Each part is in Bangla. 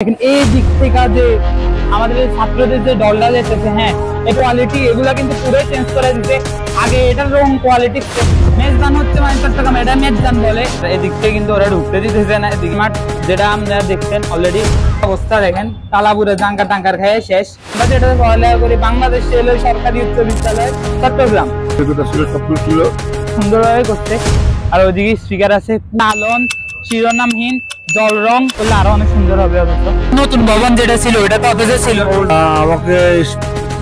দেখেন এই দিক থেকে যে আমাদের ছাত্রদের যে দলটা যেতেছে, হ্যাঁ এই কোয়ালিটি এগুলা কিন্তু পুরো চেঞ্জ করে দিতে। আগে এটার রং কোয়ালিটি মেজবান হচ্ছে মানে চট্টগ্রাম এটা মেজবান বলে, এদিক থেকে কিন্তু ওরা ঢুকতে দিতেছে না। এদিকে মাঠ যেটা আপনারা দেখছেন অলরেডি অবস্থা দেখেন, তালাপুরে জাঙ্কার টাঙ্কার খেয়ে শেষ। আমরা যেটা পড়ালেখা করি বাংলাদেশ সরকারি উচ্চ বিদ্যালয় চট্টগ্রাম, সুন্দরভাবে করছে। আর ওইদিকে স্পিকার আছে পালন শিরোনামহীন জল রং করলে আরো অনেক সুন্দর হবে। অবশ্য নতুন ভবন যেটা ছিল ওটা তো অথচ ছিল আমাকে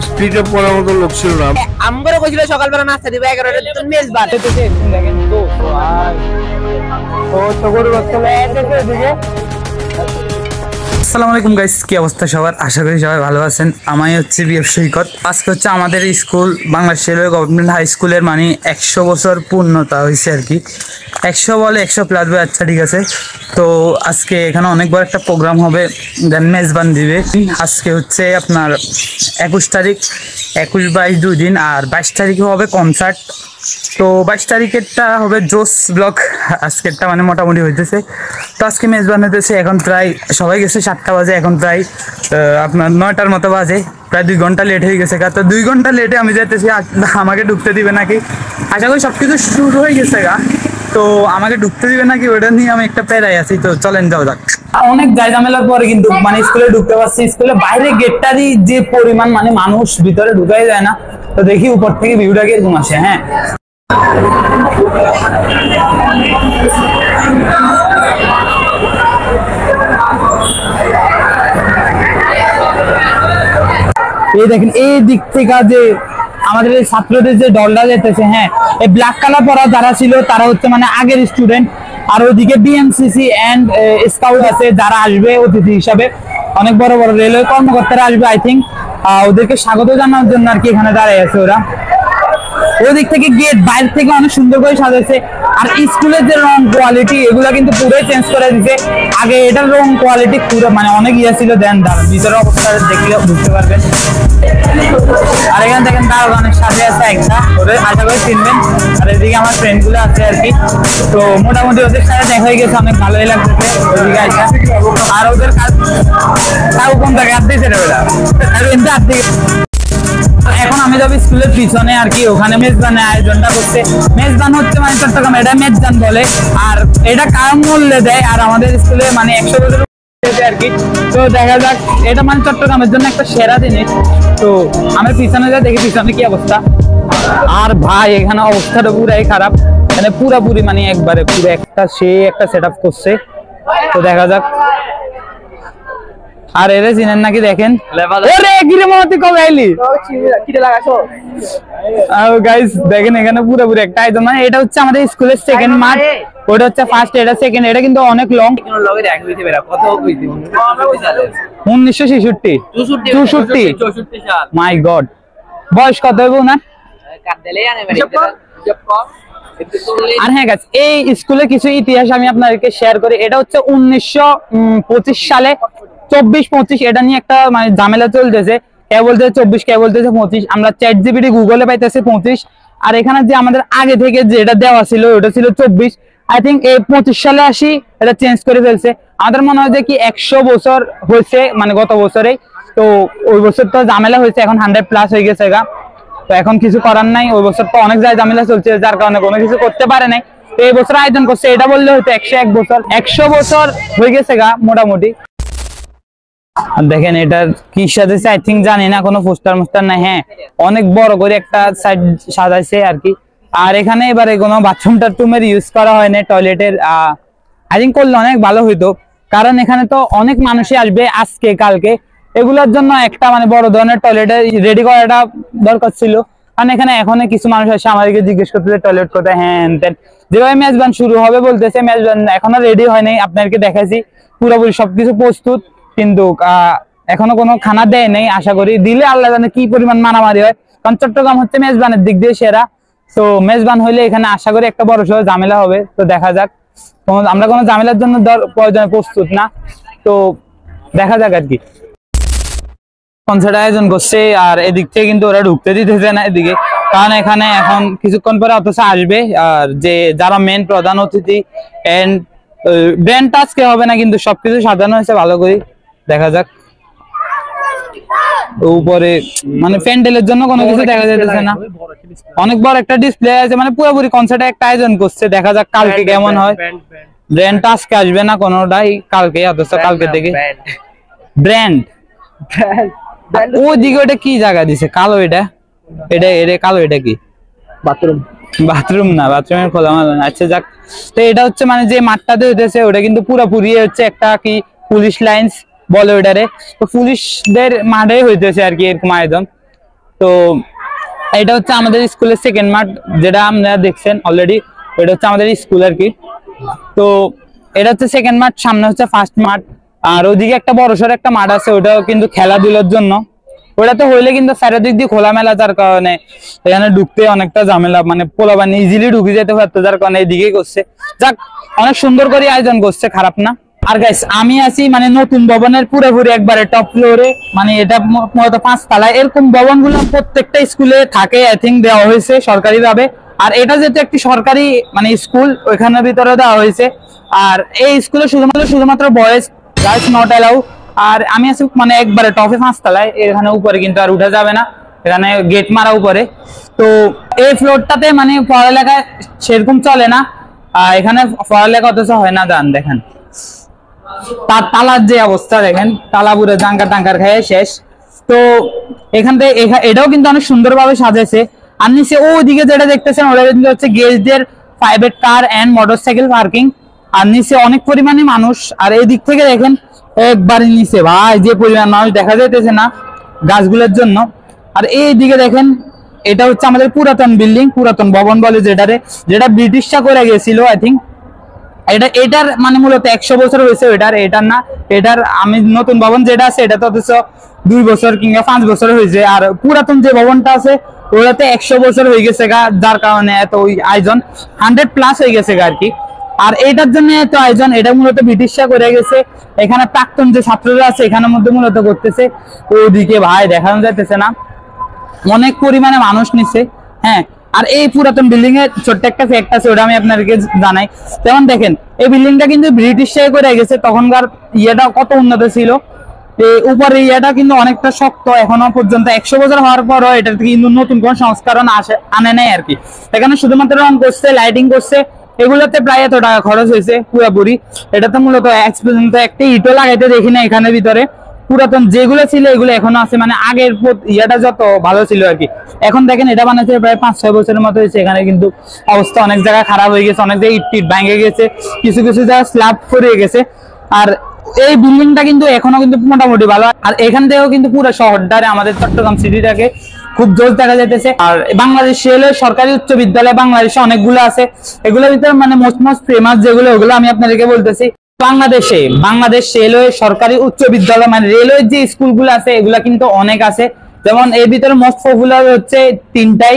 স্পিডে পড়ার মতো লোক ছিল না। আমগরে কইছিল সকালবেলা নাস্তা দিবে 11টার তুমি মেজবান দেখেন তো তো গরু চলে এদিকে। আসসালামু আলাইকুম গাইস, কি অবস্থা সবার? আশা করি সবাই ভালো আছেন। আমি হচ্ছে বিএফ সৈকত। আজকে হচ্ছে আমাদের school Bangladesh railway government high স্কুলের মানে 100 বছর পূর্ণতা হয়েছে আর কি। 100 বলে 100 প্লাস হবে, আচ্ছা ঠিক আছে। তো আজকে এখানে অনেক বড় একটা প্রোগ্রাম হবে, দেন মেজবান দিবে। আজকে হচ্ছে আপনার 21 তারিখ, 21, 22 2 দিন, আর 22 তারিখে হবে কনসার্ট। তো 22 তারিখেরটা হবে জোস ব্লক, আজকেরটা মানে মোটামুটি হইতেছে। তো আজকে মেজবান হইতেছে, এখন প্রায় সবাই গেছে 7টা বাজে, এখন প্রায় আপনার 9টার মতো বাজে, প্রায় 2 ঘন্টা লেট হয়ে গেছে। তো 2 ঘন্টা লেটে আমি যাইতেছি, আমাকে ঢুকতে দিবে নাকি, আশা করি সবকিছু শুরু হয়ে গেছে গা, তো আমাকে ঢুকতে দিবে নাকি ওটা নিয়ে আমি একটা প্যারাই আছি। তো চলেন যাও যাক। অনেক ঝামেলার পরে কিন্তু মানে স্কুলে ঢুকতে পারছি। স্কুলের বাইরে গেটটারই যে পরিমাণ মানে মানুষ ভিতরে ঢুকাই যায় না। তো দেখি উপর থেকে ভিউটা কিরকম আসে। হ্যাঁ এই দেখেন এই দিক থেকে যে আমাদের ছাত্রদের যে দলটা যেতেছে, হ্যাঁ এই ব্ল্যাক কালার পরা যারা ছিল তারা হচ্ছে মানে আগের স্টুডেন্ট। আর ওইদিকে বিএনসিসি এন্ড স্কাউট আছে যারা আসবে অতিথি হিসাবে, অনেক বড় বড় রেলওয়ে কর্মকর্তারা আসবে আই থিঙ্ক। ওদেরকে স্বাগত জানানোর জন্য আর কি এখানে দাঁড়ায় আছে ওরা। ওই দিক থেকে গেট বাইরে থেকে অনেক সুন্দর করে সাজাইছে। আর স্কুলের যে রং কোয়ালিটি এগুলা কিন্তু পুরোই চেঞ্জ করে দিছে। আগে এটার রং কোয়ালিটি পুরো মানে অনেক ইয়ে ছিল, দেন ভিতরের অবস্থা দেখলে বুঝতে পারবেন। আর এখানে দেখেন তার অনেক সাথে আছে একটা, ওদের আশা করে চিনবেন। আর এদিকে আমার ফ্রেন্ড গুলো আছে আর কি। তো মোটামুটি ওদের সাথে দেখা হয়ে গেছে, অনেক ভালোই লাগতেছে ওদিকে আসা। আর ওদের কাজ তাও কোন জায়গায় আটতেছে রে ওরা, আর এমনি আটতে। এখন আমি যাবো স্কুলের পিছনে আর কি, ওখানে মেজবানের আয়োজনটা করছে। মেজবান হচ্ছে মানে চট্টগ্রাম এটা মেজবান বলে, আর এটা কার মূল্যে দেয়। আর আমাদের স্কুলে মানে 100 বছর আর কি। তো দেখা যাক, এটা মানে চট্টগ্রামের জন্য একটা সেরা জিনিস। তো আমি পিছনে যাই, দেখি পিছনে কি অবস্থা। আর ভাই এখানে অবস্থাটা পুরাই খারাপ, মানে পুরাপুরি মানে একবারে পুরো একটা সেট আপ করছে। তো দেখা যাক। আর এরে চিনেন নাকি দেখেন, ওরে গিরে মহাতি কবে আইলি কিরে লাগাছো। আর গাইস দেখেন এখানে পুরোপুরি একটা আয়োজন, মানে এটা হচ্ছে আমাদের স্কুলের সেকেন্ড মাঠ, ওটা হচ্ছে ফার্স্ট, এটা সেকেন্ড। এটা কিন্তু অনেক লং, কত 1966 মাই গড। বয়স কত হবে ওনার? আর হ্যাঁ গাইস এই স্কুলের কিছু ইতিহাস আমি আপনাদেরকে শেয়ার করি। এটা হচ্ছে 1925 সালে 24-25 এটা নিয়ে একটা মানে ঝামেলা চলতেছে। কে বলতেছে 24, কে বলতেছে 25। আমরা চ্যাট জিপিটি গুগলে পাইতেছি 25। আর এখানে যে আমাদের আগে থেকে যেটা দেওয়া ছিল ওটা ছিল 24। আই থিঙ্ক এই 25 সালে আসি এটা চেঞ্জ করে ফেলছে। আমাদের মনে হয় যে কি 100 বছর হয়েছে মানে গত বছরে। তো ওই বছর তো ঝামেলা হয়েছে, এখন 100+ হয়ে গেছে গা। তো এখন কিছু করার নাই, ওই বছর তো অনেক জায়গায় ঝামেলা চলছে যার কারণে কোনো কিছু করতে পারে নাই। তো এই বছর আয়োজন করছে, এটা বললে হয়তো 101 বছর 100 বছর হয়ে গেছে গা মোটামুটি। দেখেন এটা কি সাজাইছে আই থিঙ্ক জানি না, কোনো পোস্টার মোস্টার নাই। হ্যাঁ অনেক বড় করে একটা সাইড সাজাইছে আর কি। আর এখানে এবারে কোনো বাথরুম টাথরুমের ইউজ করা হয় না, টয়লেটের আই থিঙ্ক করলে অনেক ভালো হইতো। কারণ এখানে তো অনেক মানুষই আসবে আজকে কালকে, এগুলোর জন্য একটা মানে বড় ধরনের টয়লেটের রেডি করাটা দরকার ছিল। কারণ এখানে এখন কিছু মানুষ আসে আমাদেরকে জিজ্ঞেস করতেছে টয়লেট কোথায়, হ্যাঁ যেভাবে মেজবান শুরু হবে বলতেছে, মেজবান এখনো রেডি হয় নাই। আপনাদেরকে দেখাইছি পুরোপুরি সবকিছু প্রস্তুত, কিন্তু এখনো কোনো খানা দেয় নেই। আশা করি দিলে আল্লাহ জানে কি পরিমাণ মারামারি হয়, কারণ চট্টগ্রাম হচ্ছে মেজবানের দিক দিয়ে সেরা। তো মেজবান হইলে এখানে আশা করি একটা বড় সড় ঝামেলা হবে। তো দেখা যাক, আমরা কোনো ঝামেলার জন্য প্রয়োজনে প্রস্তুত না। তো দেখা যাক আর কি। কনসার্ট আয়োজন করছে, আর এদিক থেকে কিন্তু ওরা ঢুকতে দিতেছে না এদিকে, কারণ এখানে এখন কিছুক্ষণ পরে অথচ আসবে। আর যে যারা মেন প্রধান অতিথি এন্ড ব্র্যান্ড টাচকে হবে না, কিন্তু সবকিছু সাজানো হয়েছে ভালো করে। দেখা যাক উপরে মানে প্যান্ডেলের জন্য কোনো কিছু দেখা যাচ্ছে না, অনেক বড় একটা ডিসপ্লে আছে, মানে পুরোপুরি কনসার্টে একটা আয়োজন করছে। দেখা যাক কালকে কেমন হয়। ব্র্যান্ড আজকে আসবে না কোনোটাই, কালকে, অথচ কালকে থেকে ব্র্যান্ড ওইদিকে ওটা কি জায়গা দিছে কালো, এটা কালো, এটা কি বাথরুম না, বাথরুমের খোলা মাল। আচ্ছা যাক, তো এটা হচ্ছে মানে যে মাঠটাতে হইতেছে ওটা কিন্তু পুরোপুরি হচ্ছে একটা কি পুলিশ লাইন্স বলে ওটারে, তো পুলিশদের মাঠে হইতেছে আর কি এরকম আয়োজন। তো এটা হচ্ছে আমাদের স্কুলের সেকেন্ড মাঠ, যেটা আপনারা দেখছেন অলরেডি, এটা হচ্ছে আমাদের স্কুল আর কি। তো এটা হচ্ছে সেকেন্ড মাঠ, সামনে হচ্ছে ফার্স্ট মাঠ। আর ওইদিকে একটা বড়সড় একটা মাঠ আছে, ওটাও কিন্তু খেলাধুলার জন্য। ওটাতে হইলে কিন্তু চারিদিক দিয়ে খোলামেলা, যার কারণে এখানে ঢুকতে অনেকটা ঝামেলা, মানে পোলাপান ইজিলি ঢুকে যেতে পারতো, যার কারণে এইদিকেই করছে। যাক, অনেক সুন্দর করে আয়োজন করছে, খারাপ না। আর গাইস, আমি আছি মানে নতুন ভবনের পুরোপুরি একবারে টপ ফ্লোরে, মানে এটা মূলত 5 তলায়। এরকম ভবনগুলো প্রত্যেকটা স্কুলে থাকে, আই থিঙ্ক দেওয়া হয়েছে সরকারি ভাবে। আর এটা যেহেতু একটি সরকারি মানে স্কুল, ওইখানের ভিতরে দেওয়া হয়েছে। আর এই স্কুলে শুধুমাত্র বয়েজ, গার্লস নট অ্যালাউ। আর আমি আছি মানে একবারে টপে 5 তলায়, এখানে উপরে কিন্তু আর উঠা যাবে না, এখানে গেট মারা উপরে। তো এই ফ্লোরটাতে মানে পড়ালেখা সেরকম চলে না, এখানে পড়ালেখা অথচ হয় না। দান দেখেন তার তালার যে অবস্থা, দেখেন তালা পুরো জাঙ্কার টাঙ্কার খেয়ে শেষ। তো এখান থেকে এটাও কিন্তু অনেক সুন্দরভাবে সাজাইছে। আর নিচে ওইদিকে যেটা দেখতেছেন ওটা কিন্তু হচ্ছে গেস্টদের private car and motorcycle parking. আর নিচে অনেক পরিমাণে মানুষ। আর এই দিক থেকে দেখেন একবারে নিচে ভাই যে পরিমাণ মানুষ দেখা যাইতেছে না গাছগুলোর জন্য। আর এই দিকে দেখেন এটা হচ্ছে আমাদের পুরাতন বিল্ডিং, পুরাতন ভবন বলে যেটা ব্রিটিশরা করে গেছিল আই থিঙ্ক। এটার মানে মূলত 100 বছর হয়েছে, এটার না, এটার আমি নতুন ভবন যেটা আছে এটা তো অথচ 2 বছর কিংবা 5 বছর হয়েছে। আর পুরাতন যে ভবনটা আছে ওটাতে 100 বছর হয়ে গেছে গা, যার কারণে এত ওই আয়োজন 100+ হয়ে গেছে গা আর কি। আর এটার জন্য এত আয়োজন, এটা মূলত ব্রিটিশরা করে গেছে। এখানে প্রাক্তন যে ছাত্ররা আছে এখানের মধ্যে মূলত করতেছে। ওইদিকে ভাই দেখানো যাইতেছে না, অনেক পরিমাণে মানুষ নিচ্ছে। হ্যাঁ, আর এই পুরাতন বিল্ডিং এর ছোট্ট একটা ফ্যাক্ট আছে, ওটা আমি আপনাদেরকে জানাই। যেমন দেখেন এই বিল্ডিংটা কিন্তু ব্রিটিশরাই করে গেছে, তখনকার ইয়েটা কত উন্নত ছিল। উপরে ইয়েটা কিন্তু অনেকটা শক্ত, এখনো পর্যন্ত 100 বছর হওয়ার পরও এটা কিন্তু নতুন কোন সংস্করণ আনে নাই আর কি। এখানে শুধুমাত্র রং করছে, লাইটিং করছে, এগুলোতে প্রায় এত টাকা খরচ হয়েছে পুরোপুরি। এটা তো মূলত আজ পর্যন্ত একটা ইটও লাগাইতে দেখি না এখানের ভিতরে। পুরাতন যেগুলো ছিল এগুলো এখনো আছে, মানে আগের ইয়েটা যত ভালো ছিল আর কি। এখন দেখেন এটা বানাইছে প্রায় 5-6 বছরের মতো হয়েছে। এখানে কিন্তু অবস্থা অনেক জায়গায় খারাপ হয়ে গেছে, অনেক জায়গায় ইট ভেঙে গেছে, কিছু জায়গায় স্ল্যাব পড়ে গেছে। আর এই বিল্ডিংটা কিন্তু এখনো কিন্তু মোটামুটি ভালো। আর এখান থেকেও কিন্তু পুরো শহরটারে আমাদের চট্টগ্রাম সিটিটাকে খুব জোর দেখা যাইতেছে। আর বাংলাদেশ রেলওয়ে সরকারি উচ্চ বিদ্যালয় বাংলাদেশে অনেকগুলো আছে, এগুলোর ভিতরে মানে মোস্ট ফেমাস যেগুলো ওগুলো আমি আপনাদেরকে বলতেছি। বাংলাদেশ রেলওয়ে সরকারি উচ্চ বিদ্যালয় মানে রেলওয়ে যে স্কুলগুলো আছে এগুলা কিন্তু অনেক আছে। যেমন এর ভিতরে মোস্ট পপুলার হচ্ছে 3টাই।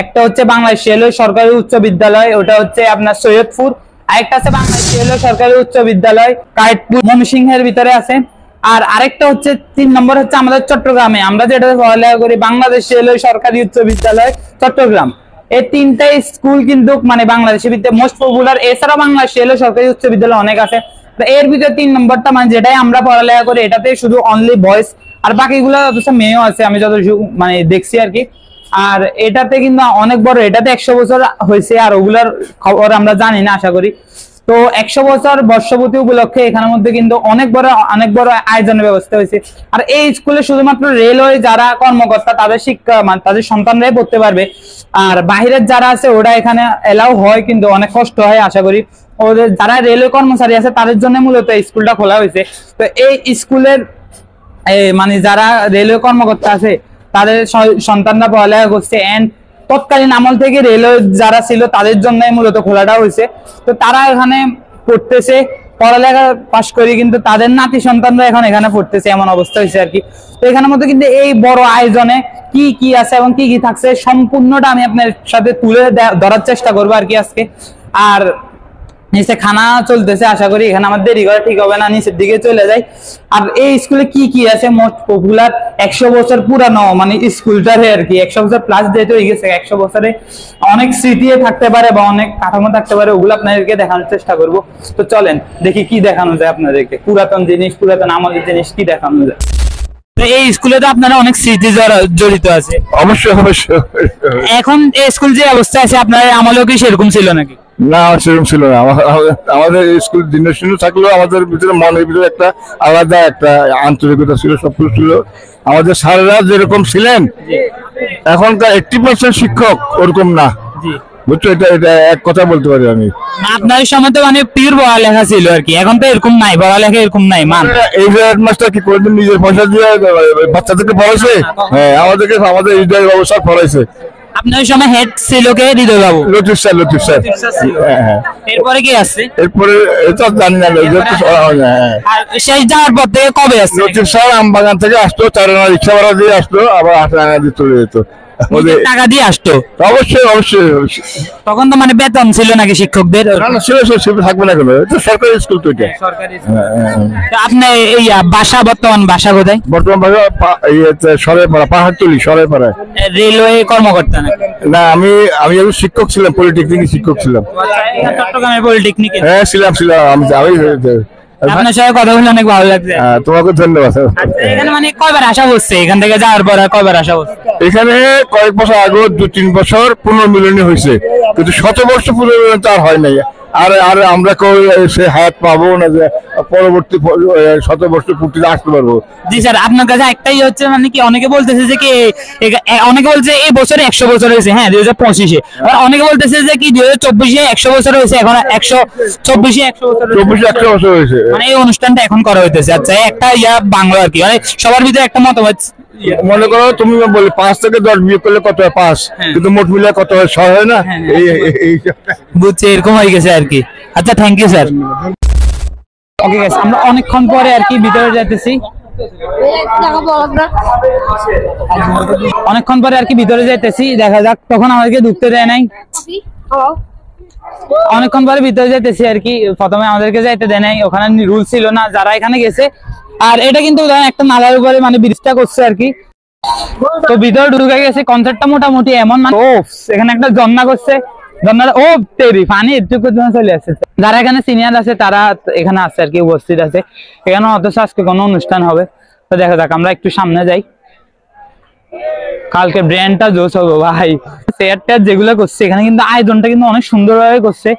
একটা হচ্ছে বাংলাদেশ রেলওয়ে সরকারি উচ্চ বিদ্যালয়, ওটা হচ্ছে আপনার সৈয়দপুর। আরেকটা আছে বাংলাদেশ রেলওয়ে সরকারি উচ্চ বিদ্যালয় কায়েতপুর, ময়মনসিংহের ভিতরে আছে। আর আরেকটা হচ্ছে 3 নম্বর হচ্ছে আমাদের চট্টগ্রামে, আমরা যেটা পড়ালেখা করি বাংলাদেশ রেলওয়ে সরকারি উচ্চ বিদ্যালয় চট্টগ্রাম। এই 3টাই স্কুল কিন্তু মানে বাংলাদেশের ভিতরে মোস্ট পপুলার। এছাড়া বাংলাদেশ রেলওয়ে সরকারি উচ্চ বিদ্যালয় অনেক আছে। এর ভিতরে 3 নম্বরটা মানে যেটাই আমরা পড়ালেখা করি এটাতে শুধু অনলি বয়েজ, আর বাকিগুলো অবশ্য মেয়েও আছে আমি যত মানে দেখছি আর কি। আর এটাতে কিন্তু অনেক বড়, এটাতে 100 বছর হয়েছে, আর ওগুলার খবর আমরা জানি না আশা করি। তো 100 বছর বর্ষপূর্তি উপলক্ষে এখানের মধ্যে কিন্তু অনেক বড় আয়োজনের ব্যবস্থা হয়েছে। আর এই স্কুলে শুধুমাত্র রেলওয়ে যারা কর্মকর্তা তাদের শিক্ষা মানে তাদের সন্তানরাই পড়তে পারবে। আর বাহিরের যারা আছে ওরা এখানে এলাও হয়, কিন্তু অনেক কষ্ট হয় আশা করি। ওদের যারা রেলওয়ে কর্মচারী আছে তাদের জন্য মূলত এই স্কুলটা খোলা হয়েছে। তো এই স্কুলের মানে যারা রেলওয়ে কর্মকর্তা আছে তাদের সন্তানরা পড়ালেখা করছে, এন্ড তৎকালীন আমল থেকে রেলওয়ে যারা ছিল তাদের জন্য মূলত খোলাটা হয়েছে। তো তারা এখানে পড়তেছে, পড়ালেখা পাশ করে কিন্তু তাদের নাতি সন্তানরা এখন এখানে পড়তেছে, এমন অবস্থা হয়েছে আর কি। তো এখানের মধ্যে কিন্তু এই বড় আয়োজনে কি কি আছে এবং কি কি থাকছে সম্পূর্ণটা আমি আপনার সাথে তুলে ধরার চেষ্টা করবো আর কি আজকে। আর নিচে খানা চলতেছে, আশা করি এখানে আমার দেরি করা ঠিক হবে না, নিচের দিকে চলে যাই। আর এই স্কুলে কি কি আছে মোস্ট পপুলার, 100 বছর পুরানো মানে স্কুলটারে আর কি, 100 বছর প্লাস যেহেতু হয়ে গেছে, 100 বছরে অনেক স্মৃতি থাকতে পারে বা অনেক কাঠামো থাকতে পারে, ওগুলো আপনাদেরকে দেখানোর চেষ্টা করব। তো চলেন দেখি কি দেখানো যায় আপনাদেরকে, পুরাতন জিনিস, পুরাতন আমলের জিনিস কি দেখানো যায়। তো এই স্কুলে তো আপনারা অনেক স্মৃতি জড়িত আছে। অবশ্যই অবশ্যই। এখন এই স্কুল যে অবস্থা আছে আপনার আমলেও কি সেরকম ছিল নাকি? না, সেরকম ছিল না। আমাদের স্কুল দিনের শুরু থাকলেও আমাদের ভিতরে মনের ভিতরে একটা আলাদা একটা আন্তরিকতা ছিল, সবকিছু ছিল। আমাদের স্যারেরা যেরকম ছিলেন, এখনকার 80% শিক্ষক ওরকম না, বুঝছো? এটা এটা এক কথা বলতে পারি আমি। আপনার সময় তো মানে পিওর পড়ালেখা ছিল আর কি, এখন তো এরকম নাই, পড়ালেখা এরকম নাই। এই যে হেডমাস্টার কি কোনদিন নিজের পয়সা দিয়ে বাচ্চাদেরকে পড়াইছে? হ্যাঁ, আমাদের হৃদয় ব্যবস্থা পড়াইছে। আপনার সময় হেড ছিল কে? হৃদয় বাবু, লতিফ স্যার। হ্যাঁ, এরপরে কি আসছে? এরপরে এটা জানি না। আর শেষ যাওয়ার পর থেকে কবে আসছে? লতিফ স্যার আমবাগান থেকে আসতো, 4 আনা রিক্সা ভাড়া দিয়ে আসতো, আবার 8 আনা দিয়ে চলে যেত। নিজের টাকা দিয়ে আসতো? অবশ্যই অবশ্যই। তখন তো মানে বেতন ছিল নাকি শিক্ষকদের? না, ছিল থাকবে না কেন, এটা সরকারি স্কুল তো। এটা তো আপনি এই বাসা, বর্তমান বাসা কোথায়? বর্তমান সরাইপাড়া, পাহাড়তলি সরাইপাড়ায়। রেলওয়ে কর্মকর্তা নাকি? না, আমি একজন শিক্ষক ছিলাম, পলিটেকনিকের শিক্ষক ছিলাম। চট্টগ্রামের পলিটেকনিক? হ্যাঁ, ছিলাম। আমি আপনার সাথে কথা বলে অনেক ভালো লাগছে। তোমাকে ধন্যবাদ। এখানে মানে কয়বার আসা হচ্ছে? এখান থেকে যাওয়ার পর কয়বার আসা হচ্ছে? এখানে কয়েক বছর আগে 2-3 বছর পুনর্মিলনী হয়েছে, কিন্তু 100 বর্ষ পুনর্মিলনী তো আর হয় নাই। আর আমরা সে হায়াত পাবো না যে পরবর্তী 100 বর্ষ পূর্তিতে আসতে পারবো। জি স্যার, আপনার কাছে একটাই হচ্ছে মানে কি, অনেকে বলতেছে যে কি, অনেকে বলছে এই বছরে 100 বছর হয়েছে, হ্যাঁ 2025-এ, আর অনেকে বলতেছে যে কি 2024-এ 100 বছর হয়েছে, এখন 124-এ 100 বছর, 100 বছর হয়েছে। মানে এই অনুষ্ঠানটা এখন করা হইতেছে। আচ্ছা, একটা বাংলা আর কি, মানে সবার ভিতরে একটা মতামত। মনে করো তুমি বলি 5 থেকে 10 বিয়োগ করলে কত হয়? 5, কিন্তু মোট মিলে কত হয়? 6 হয় না? বুঝছি, এরকম হয়ে গেছে আর কি। আচ্ছা, thank you sir. Okay guys, আমরা অনেকক্ষণ পরে আর কি ভিতরে যাইতেছি, অনেকক্ষণ পরে আর কি ভিতরে যাইতেছি, দেখা যাক। তখন আমাদেরকে ঢুকতে দেয় নাই, অনেকক্ষণ পরে ভিতরে যাইতেছি আর কি। প্রথমে আমাদেরকে যাইতে দেয় নাই, ওখানে রুল ছিল না যারা এখানে গেছে। আর এটা কিন্তু একটা নালার উপরে মানে ব্রিজটা করছে আর কি। তো ভিতরে ঢুকে গেছে, কনসার্টটা মোটামুটি এমন মানে এখানে একটা ঝর্ণা করছে, ঝর্ণাটা তেরি পানি একটু চলে আসছে। যারা এখানে সিনিয়র আছে তারা এখানে আছে আর কি, উপস্থিত আছে এখানে। অথচ আজকে কোনো অনুষ্ঠান হবে, তো দেখা যাক। আমরা একটু সামনে যাই, কালকে ব্র্যান্ডটা জোস হবে ভাই। চেয়ারটা যেগুলো করছে এখানে কিন্তু আয়োজনটা কিন্তু অনেক সুন্দরভাবে করছে।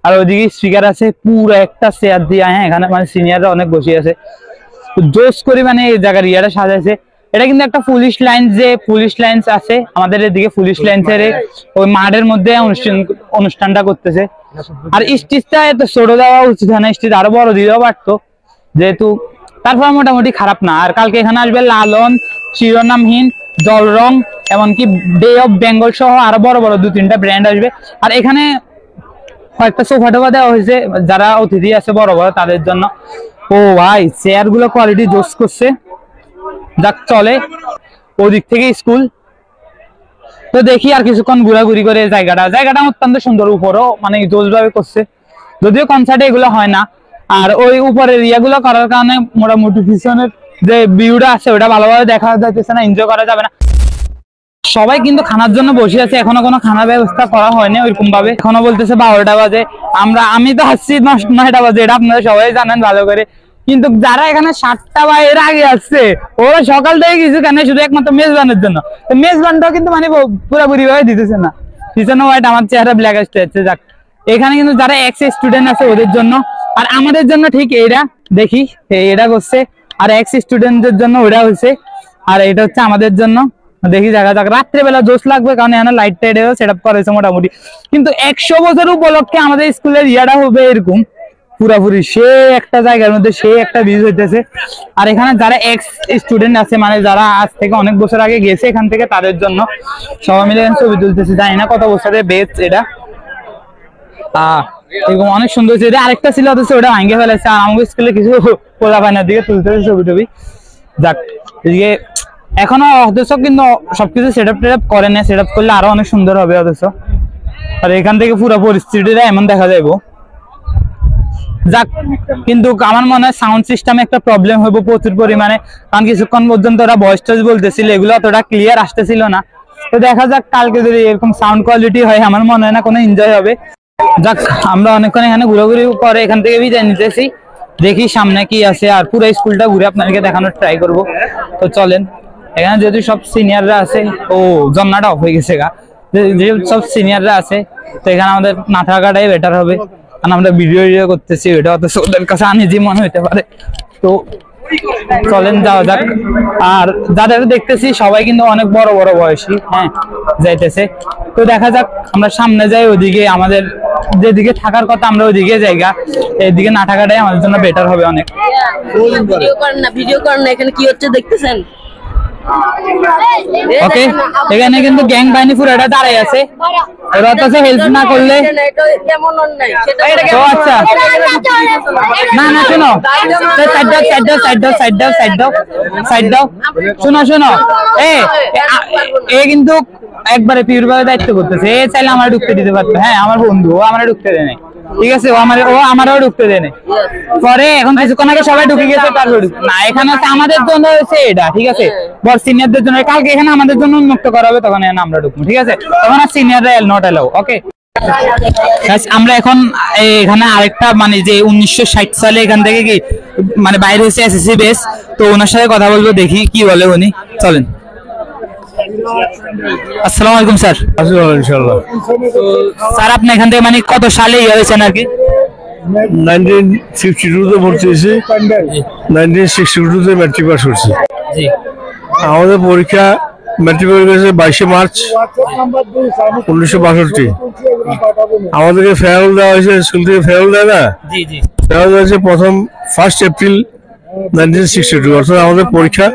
আর ওইদিকে স্পিকার আছে পুরো একটা চেয়ার দিয়ে, হ্যাঁ এখানে মানে সিনিয়ররা অনেক বসে আছে, জোস করে মানে এই জায়গার ইয়াটা সাজাইছে। এটা কিন্তু একটা পুলিশ লাইন, যে পুলিশ লাইন আছে আমাদের এদিকে, পুলিশ লাইন্সের ওই মাঠের মধ্যে অনুষ্ঠানটা করতেছে। আর স্টেজটা এত ছোট দেওয়া উচিত হয় না, স্টেজ আরো বড় দিতেও পারতো যেহেতু। তারপর মোটামুটি খারাপ না। আর কালকে এখানে আসবে লালন, শিরোনামহীন, জলরং, এমনকি বে অফ বেঙ্গল সহ আরো বড় বড় 2-3টা ব্র্যান্ড আসবে। আর এখানে কয়েকটা সোফা টোফা দেওয়া হয়েছে যারা অতিথি আছে বড় বড় তাদের জন্য। ও ভাই, চেয়ার গুলো কোয়ালিটি জোস করছে। যাক চলে, ওদিক থেকে স্কুল। তো দেখি আর কিছুক্ষণ ঘোরাঘুরি করে জায়গাটা অত্যন্ত সুন্দর, উপরও মানে জোস ভাবে করছে। যদিও কনসার্টে এগুলো হয় না। আর ওই উপরের ইয়াগুলো করার কারণে মোটামুটি পিছনের যে ভিউটা আছে ওটা ভালোভাবে দেখা যাইতেছে না, এনজয় করা যাবে না। সবাই কিন্তু খানার জন্য বসে আছে, এখনো কোনো খানার ব্যবস্থা করা হয়নি ওইরকম ভাবে। এখনো বলতেছে 12টা বাজে, আমি তো আসছি 9টা বাজে, এটা আপনারা সবাই জানেন ভালো করে। কিন্তু যারা এখানে 7টা বা এর আগে আসছে ওরা সকাল থেকে কিছু কেন, শুধু একমাত্র মেজবানের জন্য। তো মেজবানটাও কিন্তু মানে পুরোপুরি ভাবে দিতেছে না। পিছনে হোয়াইট, আমার চেহারা ব্ল্যাক আসতে যাচ্ছে। যাক, এখানে কিন্তু যারা এক্স স্টুডেন্ট আছে ওদের জন্য, আর আমাদের জন্য ঠিক এইটা দেখি এটা করছে, আর এক্স স্টুডেন্টদের জন্য ওটা হচ্ছে, আর এটা হচ্ছে আমাদের জন্য। দেখি দেখা যাক, রাত্রেবেলা জোশ লাগবে কারণ এখানে লাইট টাইটেও সেট আপ করেছে মোটামুটি। কিন্তু 100 বছর উপলক্ষে আমাদের স্কুলের ইয়াটা হবে এরকম পুরাপুরি সে একটা জায়গার মধ্যে সে একটা ভিউ হইতেছে। আর এখানে যারা এক্স স্টুডেন্ট আছে, মানে যারা আজ থেকে অনেক বছর আগে গেছে এখান থেকে, তাদের জন্য সবাই মিলে ছবি তুলতেছে। জানি না কত বছরের বেচ এটা, এরকম অনেক সুন্দর হচ্ছে। আরেকটা ছিল অথচ ওটা ভাঙে ফেলেছে। আর আমাদের স্কুলে কিছু পোলা পায়নার দিকে তুলতেছে ছবি টবি। যাক, এদিকে এখনো অথচ কিন্তু সবকিছু সেট আপ করে না, সেট আপ করলে আরো অনেক সুন্দর হবে অথচ। আর এখান থেকে পুরো পরিস্থিতিটা এমন দেখা যাইব। যাক, কিন্তু আমার মনে হয় সাউন্ড সিস্টেমে একটা প্রবলেম হইব প্রচুর পরিমাণে, কারণ কিছুক্ষণ পর্যন্ত ওরা ভয়েস টয়েস বলতেছিল, এগুলো অতটা ক্লিয়ার আসতেছিল না। তো দেখা যাক কালকে যদি এরকম সাউন্ড কোয়ালিটি হয়, আমার মনে হয় না কোনো এনজয় হবে। যাক, আমরা অনেকক্ষণ এখানে ঘোরাঘুরি করে এখান থেকে বিদায় নিতেছি, দেখি সামনে কি আছে, আর পুরো স্কুলটা ঘুরে আপনাদেরকে দেখানোর ট্রাই করব। তো চলেন, এখানে যেহেতু সব সিনিয়ররা আছে, ও জন্নাটা অফ হয়ে গেছে গা, যেহেতু সব সিনিয়ররা আছে, তো এখানে আমাদের না থাকাটাই বেটার হবে, কারণ আমরা ভিডিও করতেছি, এটা অত ওদের কাছে আনইজি মনে হতে পারে। তো চলেন যাওয়া যাক। আর যাদের দেখতেছি সবাই কিন্তু অনেক বড় বড় বয়সী, হ্যাঁ, যাইতেছে। তো দেখা যাক, আমরা সামনে যাই, ওদিকে আমাদের যেদিকে থাকার কথা আমরা ওইদিকে জায়গা, এদিকে না থাকাটাই আমাদের জন্য বেটার হবে অনেক। ভিডিও করেন না, এখানে কি হচ্ছে দেখতেছেন? ওকে, এখানে কিন্তু গ্যাং বাহিনী পুরোটা দাঁড়াই আছে, ওরা তো হেল্প না করলে। ও আচ্ছা, না না, শোনো, সাইড দাও, শোনো শোনো, এ কিন্তু একবারে পিওর ভাবে দায়িত্ব করতেছে, এ চাইলে আমার ঢুকতে দিতে পারতো, হ্যাঁ, আমার বন্ধু, ও আমার ঢুকতে দেয় নাই, ঠিক আছে, ও আমারও ঢুকতে দেয় নাই। পরে এখন কিছুক্ষণ আগে সবাই ঢুকে গেছে, তারপর না, এখানে হচ্ছে আমাদের জন্য হচ্ছে এটা, ঠিক আছে, বড় সিনিয়রদের জন্য, কালকে এখানে আমাদের জন্য উন্মুক্ত করা হবে, তখন এখানে আমরা ঢুকবো, ঠিক আছে, তখন আর সিনিয়ররা নট এলাও। ওকে, আমরা এখন এখানে আরেকটা মানে যে 1960 সালে এখান থেকে কি মানে বাইরে হয়েছে এসএসসি বেস, তো ওনার সাথে কথা বলবো, দেখি কি বলে উনি। চলেন। আসসালামু আলাইকুম স্যার। ইনশাআল্লাহ। স্যার, আপনি এখান থেকে মানে কত সালে হয়েছেন আর কি? 1952-তে ভর্তি হয়েছি, 1962-তে ম্যাট্রিক পাস করছি। আমাদের পরীক্ষা ম্যাট্রিক পরীক্ষা হয়েছে 22শে মার্চ 1962। আমাদেরকে ফেয়ারওয়েল দেওয়া হয়েছে, স্কুল থেকে ফেয়ারওয়েল দেয় না, ফেয়ারওয়েল হয়েছে প্রথম 1 এপ্রিল 1962, অর্থাৎ আমাদের পরীক্ষা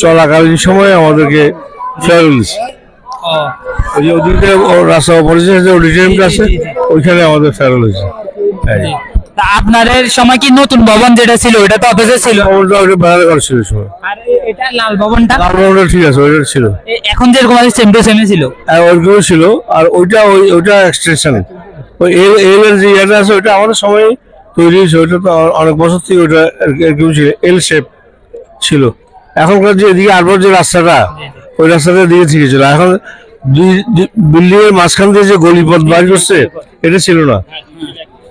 চলাকালীন সময়ে আমাদেরকে ফেয়ারওয়েল দিচ্ছে। ওই যে ওদিকে রাস্তা অপরিচিত যে অডিটোরিয়ামটা আছে, ওইখানে আমাদের ফেয়ারওয়েল হয়েছে। আপনাদের সময় কি নতুন ভবন যেটা ছিল ওটা তো অথচ ছিল, ছিল সময়, আর এটা লাল ভবনটা, লাল ভবনটা ঠিক আছে, ওইটা ছিল, এখন যেরকম আছে সেম টু সেম ছিল, ওইরকম ছিল। আর ওইটা এক্সটেনশন, ওই এল এর যে ইয়েটা আছে, ওইটা আমাদের সময় তৈরি হয়েছে, ওইটা তো অনেক বছর থেকে ওইটা এরকম ছিল, এল শেপ ছিল। এখনকার যে এদিকে আরবার যে রাস্তাটা, ওই রাস্তাটা দিয়ে থেকে ছিল। এখন দুই বিল্ডিং এর মাঝখান দিয়ে যে গলিপথ বাইর করছে, এটা ছিল না,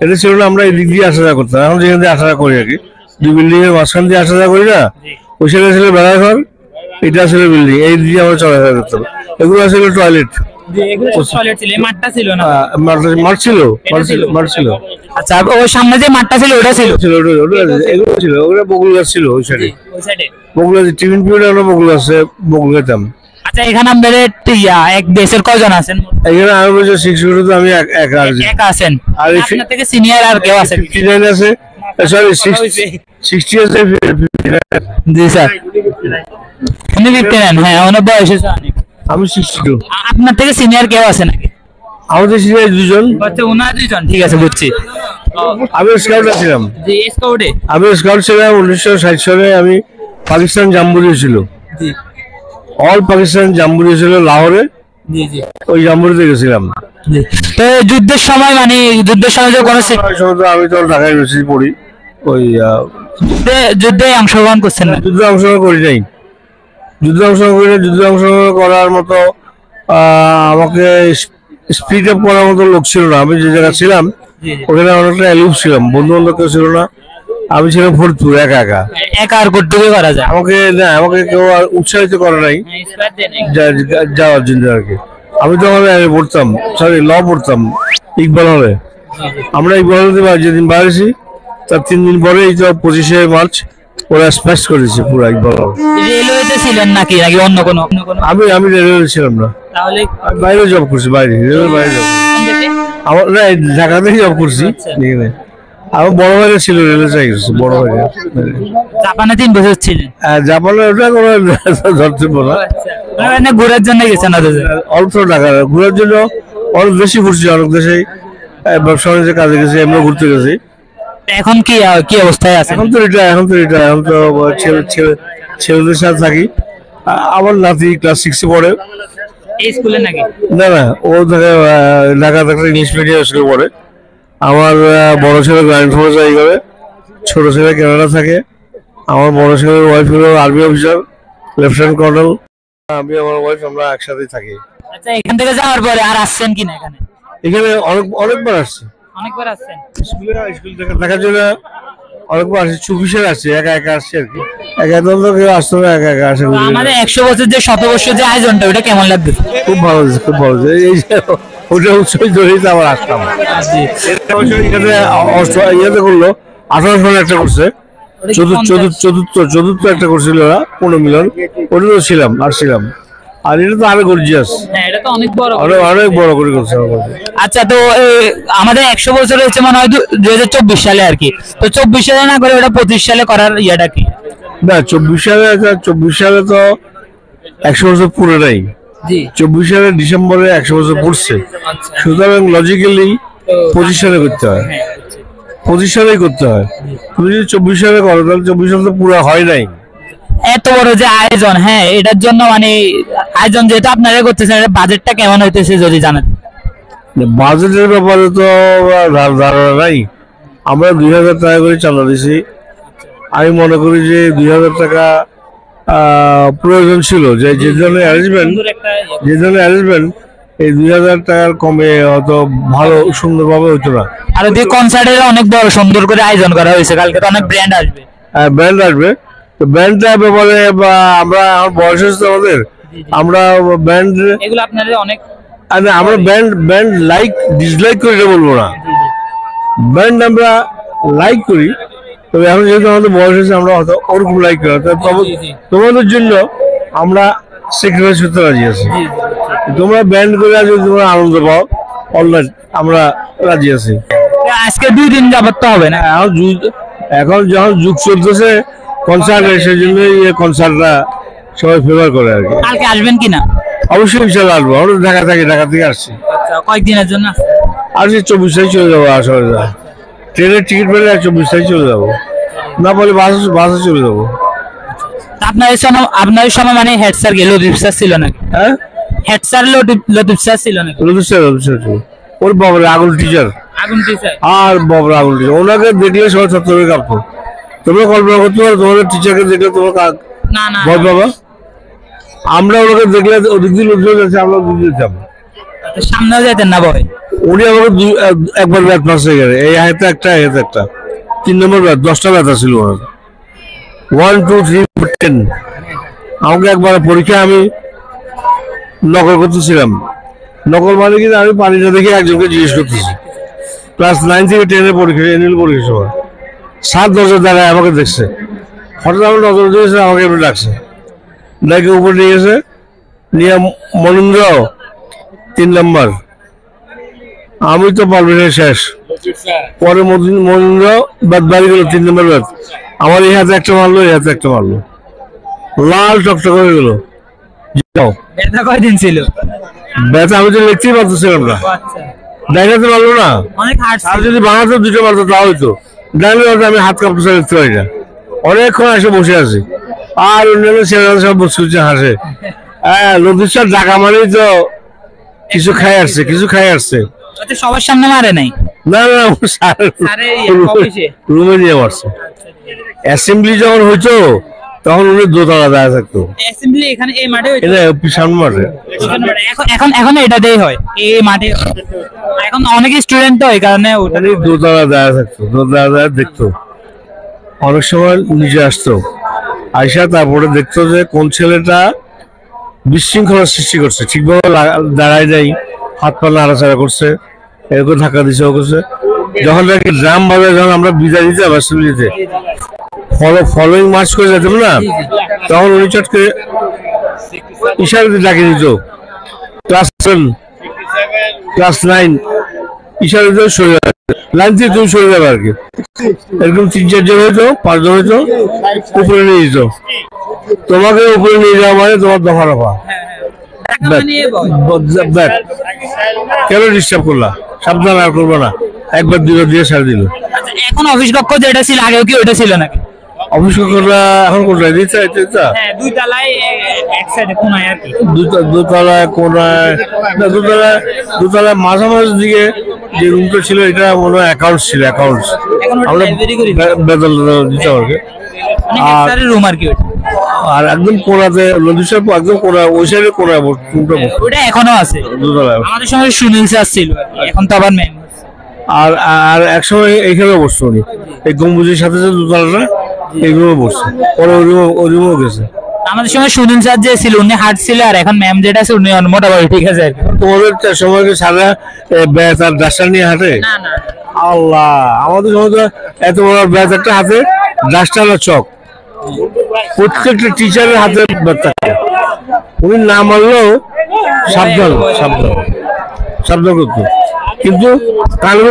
এটা ছিল না। আমরা এদিক দিয়ে আসা যাওয়া করতাম, এখন যেখান দিয়ে আসা যাওয়া করি আর কি, দুই বিল্ডিং এর মাঝখান দিয়ে আসা যাওয়া করি না, ওই সাইডে ছিল বেড়াঘর, এটা ছিল বিল্ডিং, এই দিয়ে আমরা চলাফেরা করতাম। এগুলো ছিল টয়লেট, মাঠ ছিল। আচ্ছা, ওই সামনে যে মাঠটা ছিল ওটা ছিল, এগুলো ছিল, ওগুলো বকুল গাছ ছিল ওই সাইডে, বকুল গাছ, টিফিন পিরিয়ডে আমরা বকুল গাছে বকুল খেতাম। আচ্ছা, এখানে আমাদের এক দেশের কয়জন আছেন? এখানে আমি বলছি 60 আমি একা আছেন, আর আপনার থেকে সিনিয়র আর কেউ আছে? 59 আছে, সরি 60 আছে। জি স্যার, উনি 59, হ্যাঁ, ওনার বয়স হয়েছে অনেক। আমি 62। আপনার থেকে সিনিয়র কেউ আছে নাকি? আমাদের সিনিয়র দুজন। আচ্ছা, ওনার দুজন, ঠিক আছে, বুঝছি। আমি স্কাউট ছিলাম। জি, স্কাউটে আমি স্কাউট ছিলাম 1960 সালে। আমি পাকিস্তান জাম্বুরি ছিল, জি, অল পাকিস্তান জাম্বুরি ছিল লাহোরে, জি জি, ওই জাম্বুরিতে গেছিলাম। তো যুদ্ধের সময় মানে যুদ্ধের সময় যে কোনো আমি তো ঢাকা ইউনিভার্সিটি পড়ি, ওই যুদ্ধে অংশগ্রহণ করছেন না? যুদ্ধে অংশগ্রহণ করি নাই, যুদ্ধে অংশগ্রহণ করার মতো আমাকে স্পিড আপ করার মতো লোক ছিল না। আমি যে জায়গায় ছিলাম ওখানে অনেকটা অ্যালিভ ছিলাম, বন্ধু বান্ধব কেউ ছিল না, আমি ছিলাম ফরিদপুর একা আর করতে করা যায় আমাকে কেউ আর উৎসাহিত করে নাই যাওয়ার জন্য আর কি। আমি তো পড়তাম, সরি ল পড়তাম ইকবাল হলে। আমরা ইকবাল হলে যেদিন বাইরেছি তার 3 দিন পরে এই তো 25শে মার্চ ওরা স্ম্যাশ করেছে পুরো ইকবাল হল। রেলওয়েতে ছিলেন নাকি অন্য কোনো? আমি রেলওয়ে ছিলাম না, তাহলে বাইরে জব করছি, রেলওয়ে বাইরে জব আমার না, ঢাকাতেই জব করছি। আমার বড় ভাইরা ছিল রেলওয়ে চাকরি করছে, বড় ভাইরা। জাপানে 3 বছর ছিলেন? জাপানে ওটা কোনো ধরতে পারবো না, ঘোরার জন্য গেছেন? অল্প টাকা ঘোরার জন্য অনেক বেশি ঘুরছি, অনেক দেশে ব্যবসা বাণিজ্যের কাজে গেছি, আমরা ঘুরতে গেছি। এখন কি অবস্থায় আছে? এখন তো ছেলেদের সাথে থাকি। আমার নাতি ক্লাস 6-এ পড়ে। এই স্কুলে নাকি? না, ও ঢাকা ইংলিশ মিডিয়াম স্কুলে পড়ে। আমার বড় ছেলে গ্রামীণ ফোর্স চাকরি করে, ছোট ছেলে কানাডা থাকে। আমার বড় ছেলের ওয়াইফ হলো আর্মি অফিসার, লেফটেন্যান্ট কর্নেল। আমি আমার ওয়াইফ আমরা একসাথেই থাকি। আচ্ছা, এখান থেকে যাওয়ার পরে আর আসছেন কিনা এখানে? এখানে অনেকবার আসছি, অনেকবার আসছেন। স্কুল দেখার জন্য অনেকবার আসছি। চব্বিশের আসছি, একা একা আসছি আর কি। একা তো কেউ আসতো না, একা একা আসে। তো আমাদের 100 বছর যে শতবর্ষ যে আয়োজনটা, ওটা কেমন লাগবে? খুব ভালো হয়েছে, খুব ভালো হয়েছে। এই যে ওটা উৎসব ধরেই তো আবার আসতাম। এখানে ইয়েতে করলো 18 সালে একটা করছে, চতুর্থ একটা করছিল ওরা, পুনর্মিলন। ওটা তো ছিলাম, আসছিলাম। আর এটা তো আরো গর্জিয়াস, হ্যাঁ, এটা তো অনেক বড়। অনেক বড় করে করছে। আচ্ছা, তো আমাদের 100 বছর হচ্ছে মনে হয় 2024 সালে আর কি। তো 24 সালে না করে ওটা 25 সালে করার ইয়েটা কি? না, 24 সালে তো 100 বছর পুরো নাই। জি। 24 সালের ডিসেম্বরে 100 বছর পড়ছে, সুতরাং লজিক্যালি 25 সালে করতে হয়। 25 সালেই করতে হয়। তুমি যদি 24 সালে করো তাহলে 24 সালে তো পুরো হয় নাই। এত বড় যে আয়োজন, হ্যাঁ, এটার জন্য মানে আয়োজন যেটা আপনারা করতেছেন, এটা বাজেটটা কেমন হইতেছে যদি জানেন? বাজেটের ব্যাপারে তো ধারণা নাই। আমরা 2000 টাকা করে চাঁদা দিছি। আমি মনে করি যে 2000 টাকা প্রয়োজন ছিল, যে ধরনের অ্যারেঞ্জমেন্ট এই 2000 টাকার কমে হয়তো ভালো সুন্দরভাবে হতো না। আর ওই কনসার্টের অনেক বড় সুন্দর করে আয়োজন করা হয়েছে, কালকে তো অনেক ব্র্যান্ড আসবে। ব্যান্ড আসবে, তো ব্যান্ডটা ব্যাপারে আমরা আমার বয়স হচ্ছে আমাদের, আমরা ব্যান্ড এগুলো আপনাদের অনেক, আমরা ব্যান্ড লাইক ডিসলাইক করি এটা বলবো না, ব্যান্ড আমরা লাইক করি। তবে এখন যেহেতু আমাদের বয়স হয়েছে, আমরা হয়তো ওরকম লাইক করি। তোমাদের জন্য আমরা স্যাক্রিফাইস করতে রাজি আছি। তোমরা ব্যান্ড করে যদি তোমরা আনন্দ পাও, অলরাইট, আমরা রাজি আছি। আজকে 2 দিন যাবত তো হবে না। এখন যখন যুগ চলতেছে কনসার্ট, সেই জন্য এই কনসার্টটা সবাই ফেভার করে আর কি। কালকে আসবেন কিনা? অবশ্যই ইনশাল্লাহ আসবো। আমরা ঢাকা থেকে আসছি। আচ্ছা, কয়েকদিনের জন্য? আসছি 24 তারিখ চলে যাবো। আসলে ট্রেনের টিকিট পেলে 24 তারিখ চলে যাবো, না বলে বাসে চলে যাবো। আপনার সময় মানে হেড স্যার লতিফ স্যার ছিল নাকি? হ্যাঁ, হেড স্যার লতিফ স্যার ছিল নাকি? লতিফ স্যার ওর বাবার আগুন টিচার, আগুন টিচার। আর বাবার আগুন টিচার। ওনাকে দেখলে সবাই ছাত্রকে কাঁপতো। তোমরা কল্পনা করতে পারো, তোমাদের টিচারকে দেখলে তোমার না না ভয় পাবা। আমরা ওনাকে দেখলে ওদিক দিয়ে লোকজন যাচ্ছে, আমরা ওদিক দিয়ে যাবো, সামনেও যেতেন না ভয়। উনি আমাকে একবার ব্যাট পাশে গেলে, এই হাতে একটা 3 নম্বর ব্যাট, 10টা ব্যাট ছিল ওনার। 1 2 3 4 10। আমাকে একবার পরীক্ষা আমি নকল করতেছিলাম। নকল মানে কিন্তু আমি পানিটা দেখে একজনকে জিজ্ঞেস করতেছি। ক্লাস 9 থেকে 10 এর পরীক্ষা, এনুয়াল পরীক্ষার সময় 7 দরজার দ্বারায় আমাকে দেখছে। হঠাৎ আমার নজর দিয়েছে, আমাকে এমনি ডাকছে, ডাকে উপরে নিয়ে গেছে, নিয়ে মনীন্দ্র 3 নম্বর। আমি তো পারবি না, শেষ। পরে মনীন্দ্র ব্যাট বাড়ি গেল, 3 নম্বর ব্যাট আমার এই হাতে একটা মারলো, এই হাতে একটা মারলো, লাল টকটক হয়ে গেল। ব্যথা কয়দিন ছিল? ব্যথা আমি তো লিখতেই পারতেছিলাম না, দেখাতে পারলো না। অনেক হার্ড আর যদি বানাতে 2টা মারতো তাও হইতো, ডাইলে আমি হাত কাঁপতে লিখতে পারি না। অনেকক্ষণ এসে বসে আছি, আর অন্যান্য ছেলেরা সব বসে হাসে। হ্যাঁ, লতিফ স্যার ঢাকা মানেই তো কিছু খাই আসছে। সবার সামনে মারে নাই? না, রুমে নিয়ে মারছে। অ্যাসেম্বলি যখন হইতো তখন উনি দোতলা দাঁড়া থাকতো। অ্যাসেম্বলি এখানে এই মাঠে হইতো? এটা সামনে মাঠে। এখন এটাতেই হয়, এই মাঠে। এখন অনেক স্টুডেন্ট তো এই কারণে উনি দোতলা দাঁড়া থাকতো, দোতলা দাঁড়া দেখতো। অনেক সময় নিচে আসতো, আইসা তারপরে দেখতো যে কোন ছেলেটা বিশৃঙ্খলার সৃষ্টি করছে, ঠিকভাবে দাঁড়ায় নাই, হাত পা নাড়াচাড়া করছে, এরকম ধাক্কা দিছে করছে। যখন নাকি ড্রাম বাজে, যখন আমরা বিদায় দিতাম অ্যাসেম্বলিতে, ফলোইং মার্চ করে যেতাম না, তখন উনি চটকে ইশারাতে ডাকে দিত, ক্লাস 7 ক্লাস 9 ইশারাতে সরে যাবে, লাইন থেকে তুমি সরে যাবে আর কি। এরকম 3-4 জন হইতো, 5 জন হইতো, উপরে নিয়ে যেত। তোমাকে উপরে নিয়ে যাওয়া মানে তোমার দফা রফা। কেন ডিস্টার্ব করলা, সাবধান, আর করবো না, একবার 2বার দিয়ে ছাড় দিল। এখন অফিস কক্ষ যেটা ছিল আগেও কি ওটা ছিল নাকি? অফিস কক্ষটা এখন কোথায় দিচ্ছে? 2 তলায় এক সাইডে কোনায় আর কি। দোতলায় কোনায় না, দোতলায় মাঝামাঝি দিকে যে রুমটা ছিল এটা মনে হয় অ্যাকাউন্টস ছিল, অ্যাকাউন্টস। এখন ওটা আমরা লাইব্রেরি করি বেতন দিতে হবে। মানে হেডস্যারের রুম আর কি ওটা। আর একদম কোনাতে নদী সাহেব একদম কোনা, ওই সাইডে কোনায় রুমটা ওটা এখনো আছে, দোতলায়। আমাদের সময় সুনীল স্যার ছিল আর কি, এখন তো আবার ম্যাম। আর আর একসময় এইখানে বসতো উনি, এই গম্বুজের সাথে যে দোতলাটা এইগুলো বসছে, পরে ওই রুমেও গেছে। আমাদের সময় সুনীল স্যার যে ছিল উনি হাট ছিল, আর এখন ম্যাম যেটা আছে উনি মোটামুটি ঠিক আছে আর কি। তোমাদের সময় কি সারা ব্যাচ আর ডাস্টার নিয়ে হাঁটে? না না আল্লাহ, আমাদের সময় তো এত বড় ব্যাচ একটা হাতে, ডাস্টার আর চক, প্রত্যেকটা টিচারের হাতে ব্যাগ থাকে। উনি না মানলেও সাবধান সাবধান সাবধান করতো, কিন্তু কারো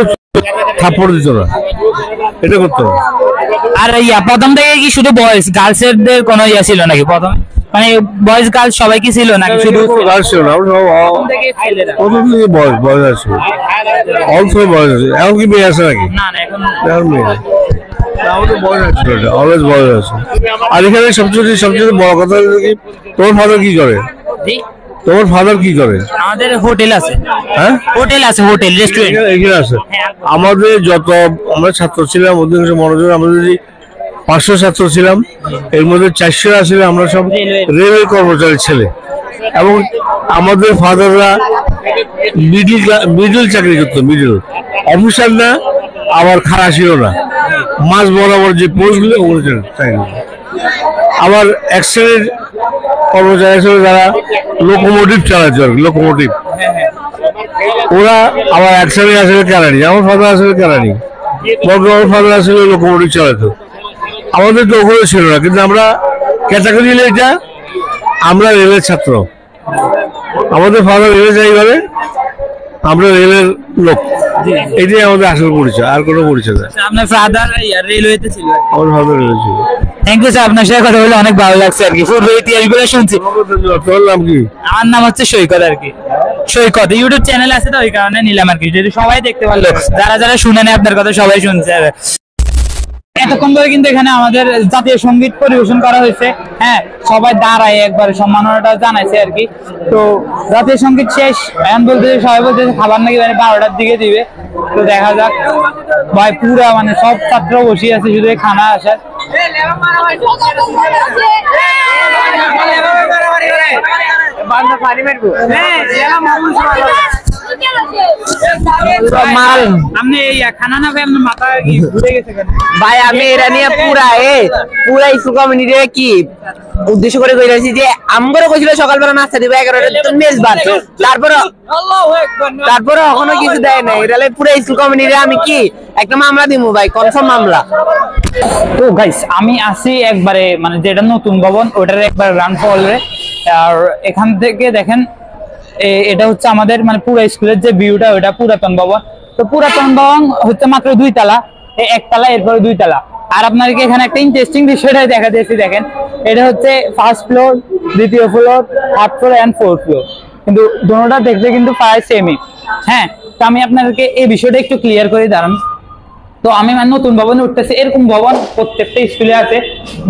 থাপ্পড় দিত না, এটা করতো না। আর প্রথম থেকে কি শুধু বয়েজ গার্লসের কোনো ছিল নাকি প্রথম, মানে বয়েজ গার্লস সবাই কি ছিল নাকি শুধু গার্লস ছিল না? প্রথম থেকে বয়স আছে, অল্প বয়স আছে। এখন কি মেয়ে আছে নাকি? না না এখন এখন মেয়ে নেই। আমাদের বয়স আছে, অলওয়েজ বয়স আছে। আর এখানে সবচেয়ে বড় কথা হলো কি, তোমার ফাদার কি করে? জি তোমার ফাদার কি করে? আমাদের হোটেল আছে, হ্যাঁ হোটেল আছে, হোটেল রেস্টুরেন্ট। এখানে আছে। আমাদের যত আমরা ছাত্র ছিলাম, অধিকাংশ মনোযোগ আমাদের যে 500 ছাত্র ছিলাম, এর মধ্যে 400 আসলে আমরা সব রেলওয়ে কর্মচারী ছেলে। এবং আমাদের ফাদাররা মিডিল চাকরি করতো, মিডিল অফিসার না, আবার খারাপ ছিল না, মাঝ বরাবর যে পোস্টগুলো ওগুলো চাকরি। আবার এক শ্রেণীর কর্মচারী ছিল যারা লোকোমোটিভ চালাচ্ছে, লোকোমোটিভ, ওরা আবার এক শ্রেণীর আসলে কেরানি। আমার ফাদার আসলে কেরানি, আমার ফাদার আসলে লোকোমোটিভ চালাতো। আমাদের তো ওগুলো ছিল না, কিন্তু আমরা ক্যাটাগরি এটা, আমরা রেলের ছাত্র। আমাদের ফাদার রেলে যাই বলে, আমরা রেলের লোক, এটাই আমাদের আসল পরিচয়, আর কোনো পরিচয় না। আপনার ফাদার রেলওয়েতে ছিল? আমার ফাদার রেলে ছিল। থ্যাংক ইউ স্যার, আপনার সাথে কথা বলে অনেক ভালো লাগছে আর কি, পূর্ব ইতিহাসগুলো শুনছি। তোর নাম কি? আমার নাম হচ্ছে সৈকত আর কি, সৈকত ইউটিউব চ্যানেল আছে তো ওই কারণে নিলাম আর কি, যদি সবাই দেখতে পারলো, যারা যারা শুনে নেয় আপনার কথা সবাই শুনছে। এতক্ষণ ধরে কিন্তু এখানে আমাদের জাতীয় সঙ্গীত পরিবেশন করা হয়েছে। হ্যাঁ, সবাই দাঁড়ায় একবার সম্মাননাটা জানাইছে আর কি। তো জাতীয় সঙ্গীত শেষ, এখন বলতে সবাই বলতে খাবার নাকি মানে 12টার দিকে দিবে। তো দেখা যাক ভাই, পুরা মানে সব ছাত্র বসে আছে শুধু খানা আসার। ভাই আমি এটা নিয়ে পুরা স্কুল কমিউনিটি কি উদ্দেশ্য করে কইরাছি যে আমগরে কইছিল সকালবেলা নাস্তা দিবে 11টা মেজবান, তারপরে এখনো কিছু দেয় নাই। এটা পুরো স্কুল কমিউনিটি আমি কি একটা মামলা দিমু ভাই, কনফার্ম মামলা। তো গাইস, আমি আসি একবারে মানে যেটা নতুন ভবন ওটার একবার রান ফলে। আর এখান থেকে দেখেন এটা হচ্ছে আমাদের মানে পুরো স্কুলের যে ভিউটা, ওটা পুরাতন ভবন। তো পুরাতন ভবন হচ্ছে মাত্র 2 তলা, একতলা এরপরে 2 তলা। আর আপনাদেরকে এখানে একটা ইন্টারেস্টিং বিষয়টা দেখা দিয়েছি, দেখেন এটা হচ্ছে ফার্স্ট ফ্লোর, দ্বিতীয় floor, third floor and fourth floor, কিন্তু দুটোটা দেখতে কিন্তু প্রায় সেমই। হ্যাঁ, তো আমি আপনাদেরকে এই বিষয়টা একটু ক্লিয়ার করে দাঁড়ান। তো আমি মানে নতুন ভবনে উঠতেছি, এরকম ভবন প্রত্যেকটা স্কুলে আছে,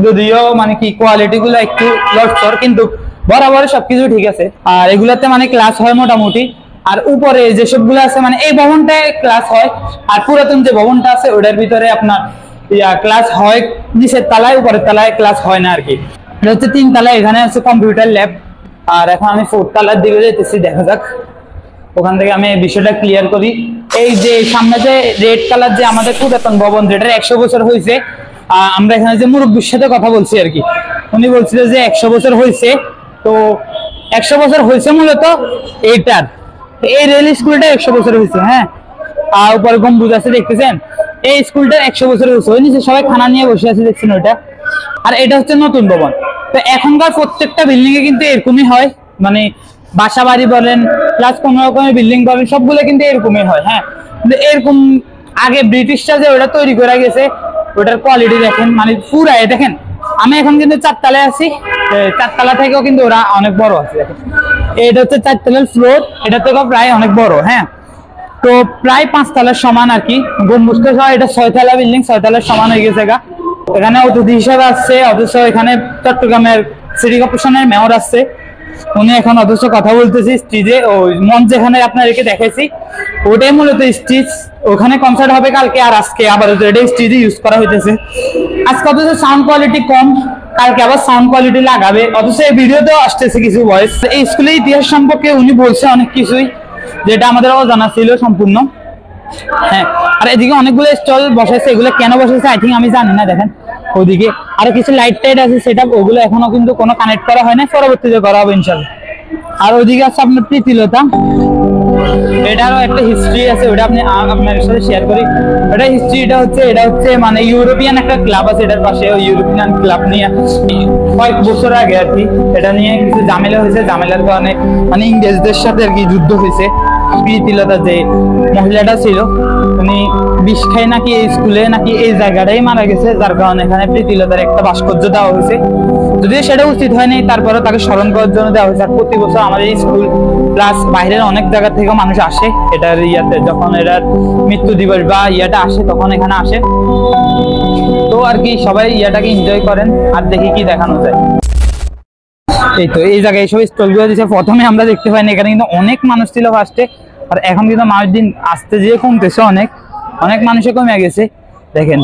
যদিও মানে কি কোয়ালিটি গুলো একটু লটসর, কিন্তু বরাবর সবকিছু ঠিক আছে। আর এগুলাতে মানে ক্লাস হয় মোটামুটি। আর উপরে যেসব গুলো আছে মানে এই ভবনটায় ক্লাস হয়, আর পুরাতন যে ভবনটা আছে ওটার ভিতরে আপনার ক্লাস হয় নিচের তলায়, উপরের তলায় ক্লাস হয় না আর কি। এটা হচ্ছে 3 তলায়, এখানে আছে কম্পিউটার ল্যাব। আর এখন আমি 4th তলার দিকে যেতেছি, দেখা যাক ওখান থেকে আমি বিষয়টা ক্লিয়ার করি। এই যে সামনে যে রেড কালার যে আমাদের পুরাতন ভবন, যেটার 100 বছর হয়েছে, আমরা এখানে যে মুরব্বীর সাথে কথা বলছি আর কি, উনি বলছিল যে 100 বছর হয়েছে। তো 100 বছর হয়েছে মূলত এইটার, এই রেল স্কুলটা 100 বছর হয়েছে। হ্যাঁ, আর উপরে গম্বুজ আছে দেখতেছেন, এই স্কুলটা 100 বছর হয়েছে। ওই নিচে সবাই খানা নিয়ে বসে আছে, দেখছেন ওইটা। আর এটা হচ্ছে নতুন ভবন। তো এখনকার প্রত্যেকটা বিল্ডিং এ কিন্তু এরকমই হয়, মানে বাসা বাড়ি বলেন প্লাস কোন রকমের বিল্ডিং বলেন সবগুলো কিন্তু এরকমই হয়। হ্যাঁ, কিন্তু এরকম আগে ব্রিটিশরা যে ওটা তৈরি করে গেছে, ওটার কোয়ালিটি দেখেন, মানে পুরা দেখেন। আমি এখন কিন্তু 4 তলায় আছি, 4 তলা থেকেও কিন্তু ওরা অনেক বড় আছে। দেখেন এটা হচ্ছে 4 তলার ফ্লোর, এটা থেকেও প্রায় অনেক বড়। হ্যাঁ, তো প্রায় 5 তলার সমান আর কি। গম্বুজটা সহ এটা 6 তলা বিল্ডিং, 6 তলার সমান হয়ে গেছে গা। এখানে অতিথি হিসেবে আসছে, অথচ এখানে চট্টগ্রামের সিটি কর্পোরেশনের মেয়র আসছে। উনি এখন অথচ কথা বলতেছি স্টেজে, ওই মঞ্চ যেখানে আপনাদেরকে দেখাইছি ওটাই মূলত স্টেজ, ওখানে কনসার্ট হবে কালকে, আর আজকে আবার এটাই স্টেজে ইউজ করা হইতেছে। আজকে অথচ সাউন্ড কোয়ালিটি কম, কালকে আবার সাউন্ড কোয়ালিটি লাগাবে, অথচ এই ভিডিওতেও আসতেছে কিছু ভয়েস। এই স্কুলের ইতিহাস সম্পর্কে উনি বলছে অনেক কিছুই, যেটা আমাদের অজানা ছিল সম্পূর্ণ। হ্যাঁ, আর এদিকে অনেকগুলো স্টল বসাইছে, এগুলো কেন বসাইছে আই থিঙ্ক আমি জানি না। দেখেন ওদিকে আরো কিছু লাইট টাইট আছে সেটা, ওগুলো এখনো কিন্তু কোনো কানেক্ট করা হয় না, পরবর্তীতে করা হবে ইনশাল্লাহ। আর ওইদিকে আছে আপনার প্রীতিলতা, এটারও একটা হিস্ট্রি আছে, ওটা আপনি আপনার সাথে শেয়ার করি। এটা হিস্ট্রি, এটা হচ্ছে মানে ইউরোপিয়ান একটা ক্লাব আছে এটার পাশে, ওই ইউরোপিয়ান ক্লাব নিয়ে কয়েক বছর আগে আর কি এটা নিয়ে কিছু ঝামেলা হয়েছে, ঝামেলার কারণে মানে ইংরেজদের সাথে আর কি যুদ্ধ হয়েছে। প্রীতিলতা যে মহিলাটা ছিল উনি বিষ খাই নাকি এই স্কুলে নাকি এই জায়গাটাই মারা গেছে, যার কারণে এখানে প্রীতিলতার একটা ভাস্কর্য দেওয়া হয়েছে। যদিও সেটা উচিত হয়নি, তারপরে তাকে স্মরণ করার জন্য দেওয়া হয়েছে। আর প্রতি বছর আমাদের স্কুল প্লাস বাইরের অনেক জায়গা থেকে মানুষ আসে এটার ইয়াতে, যখন এটার মৃত্যু দিবস বা ইয়াটা আসে তখন এখানে আসে। তো আর কি সবাই ইয়াটাকে এনজয় করেন, আর দেখি কি দেখানো যায়। এই তো এই জায়গায় এইসব স্টল গুলো দিচ্ছে, প্রথমে আমরা দেখতে পাইনি, এখানে কিন্তু অনেক মানুষ ছিল ফার্স্টে, আর এখন কিন্তু মানুষ দিন আসতে যেয়ে কমতেছে, অনেক অনেক মানুষে কমে গেছে। দেখেন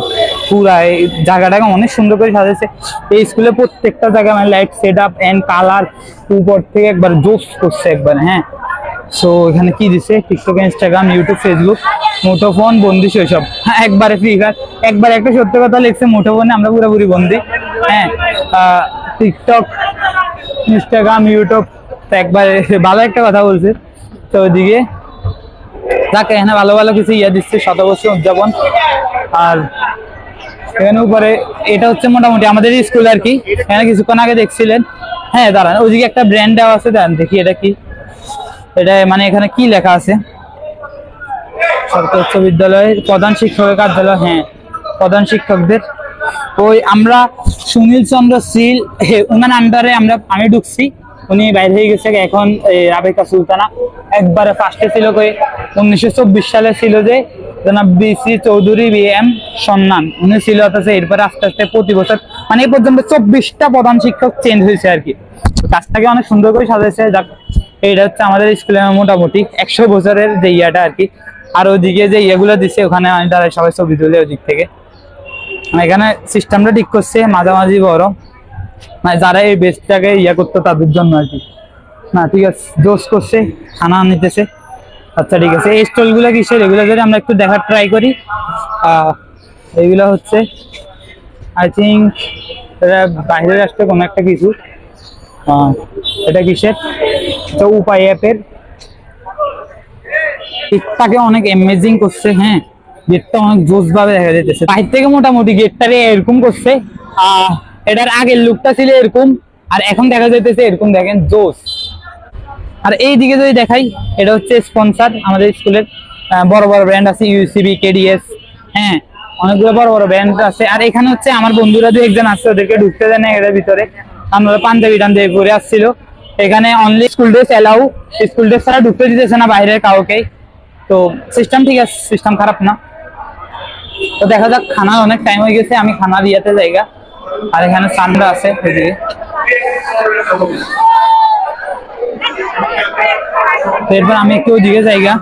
পুরা এই জায়গাটাকে অনেক সুন্দর করে সাজাইছে। এই স্কুলে প্রত্যেকটা জায়গায় মানে light set up and colour উপর থেকে একবার জোস করছে একবার। হ্যাঁ, সো এখানে কি দিছে, টিকটক, ইনস্টাগ্রাম, ইউটিউব, ফেসবুক, মুঠোফোন বন্দি শৈশব, একবারে ফিগার, একবার একটা সত্য কথা লিখছে, মুঠোফোনে আমরা পুরোপুরি বন্দি। হ্যাঁ, টিকটক, ইনস্টাগ্রাম, ইউটিউব, একবারে ভালো একটা কথা বলছে। তো ওইদিকে যাকে এখানে ভালো ভালো কিছু ইয়ে দিচ্ছে, শতবর্ষ উদযাপন। আর এখানে উপরে এটা হচ্ছে মোটামুটি আমাদের স্কুল আর কি, এখানে কিছুক্ষণ আগে দেখছিলেন। হ্যাঁ দাঁড়ান, ওইদিকে একটা ব্র্যান্ড দেওয়া আছে, দাঁড়ান দেখি এটা কি, এটা মানে এখানে কি লেখা আছে, সরকারি উচ্চ বিদ্যালয় প্রধান শিক্ষকের কার্যালয়। হ্যাঁ, প্রধান শিক্ষকদের ওই আমরা সুনীল চন্দ্র শীল ওনার আন্ডারে আমি ঢুকছি, উনি বাইরে হয়ে গেছে এখন। রাবেকা সুলতানা একবারে ফার্স্টে ছিল, 1924 সালে ছিল যে জনাব বিসি চৌধুরী বিএম সন্নান, উনি ছিল। অথচ এরপরে আস্তে আস্তে প্রতি বছর মানে এই পর্যন্ত 24টা প্রধান শিক্ষক চেঞ্জ হয়েছে আর কি। কাজটাকে অনেক সুন্দর করে সাজাইছে। এইটা হচ্ছে আমাদের স্কুলের মোটামুটি 100 বছরের যে ইয়াটা আর কি। আর ওইদিকে যে ইয়েগুলো দিচ্ছে ওখানে তারা সবাই ছবি তুলে ওদিক থেকে। এখানে সিস্টেমটা ঠিক করছে মাঝামাঝি বড়, মানে যারা এই বেসটাকে ইয়া করতো তাদের জন্য আর কি। না ঠিক আছে, জোস করছে, খানা নিতেছে। আচ্ছা ঠিক আছে, এই স্টল গুলো কিসের, এগুলো যদি আমরা একটু দেখার ট্রাই করি। এইগুলো হচ্ছে আই থিঙ্ক এটা বাইরের রাষ্ট্রে কোনো একটা কিছু। এটা কিসের, তো উপায় অ্যাপের। গেটটাকে অনেক অ্যামেজিং করছে। হ্যাঁ, গেটটা অনেক জোস ভাবে দেখা যাইতেছে বাইরে থেকে, মোটামুটি গেটটারে এরকম করছে। এটার আগের লুকটা ছিল এরকম, আর এখন দেখা যাইতেছে এরকম। দেখেন জোস। আর এই দিকে যদি দেখাই, এটা হচ্ছে স্পন্সর আমাদের স্কুলের বড় বড় ব্র্যান্ড আছে, ইউসিবি, কেডিএস। হ্যাঁ, অনেকগুলো বড় বড় ব্র্যান্ড আছে। আর এখানে হচ্ছে আমার বন্ধুরা দু একজন আছে, ওদেরকে ঢুকতে দেয় না এটার ভিতরে। আমরা পাঞ্জাবি টাঞ্জাবি পরে আসছিল। এখানে only school dress allow, school dress ছাড়া ঢুকতে দিতেছে না বাইরের কাউকে। তো সিস্টেম ঠিক আছে, সিস্টেম খারাপ না। তো দেখা যাক, খানার অনেক টাইম হয়ে গেছে, আমি খানা দিয়াতে জায়গা। আর এখানে সানরা আছে ওইদিকে। এরপর আমি একটু ওইদিকে জায়গা,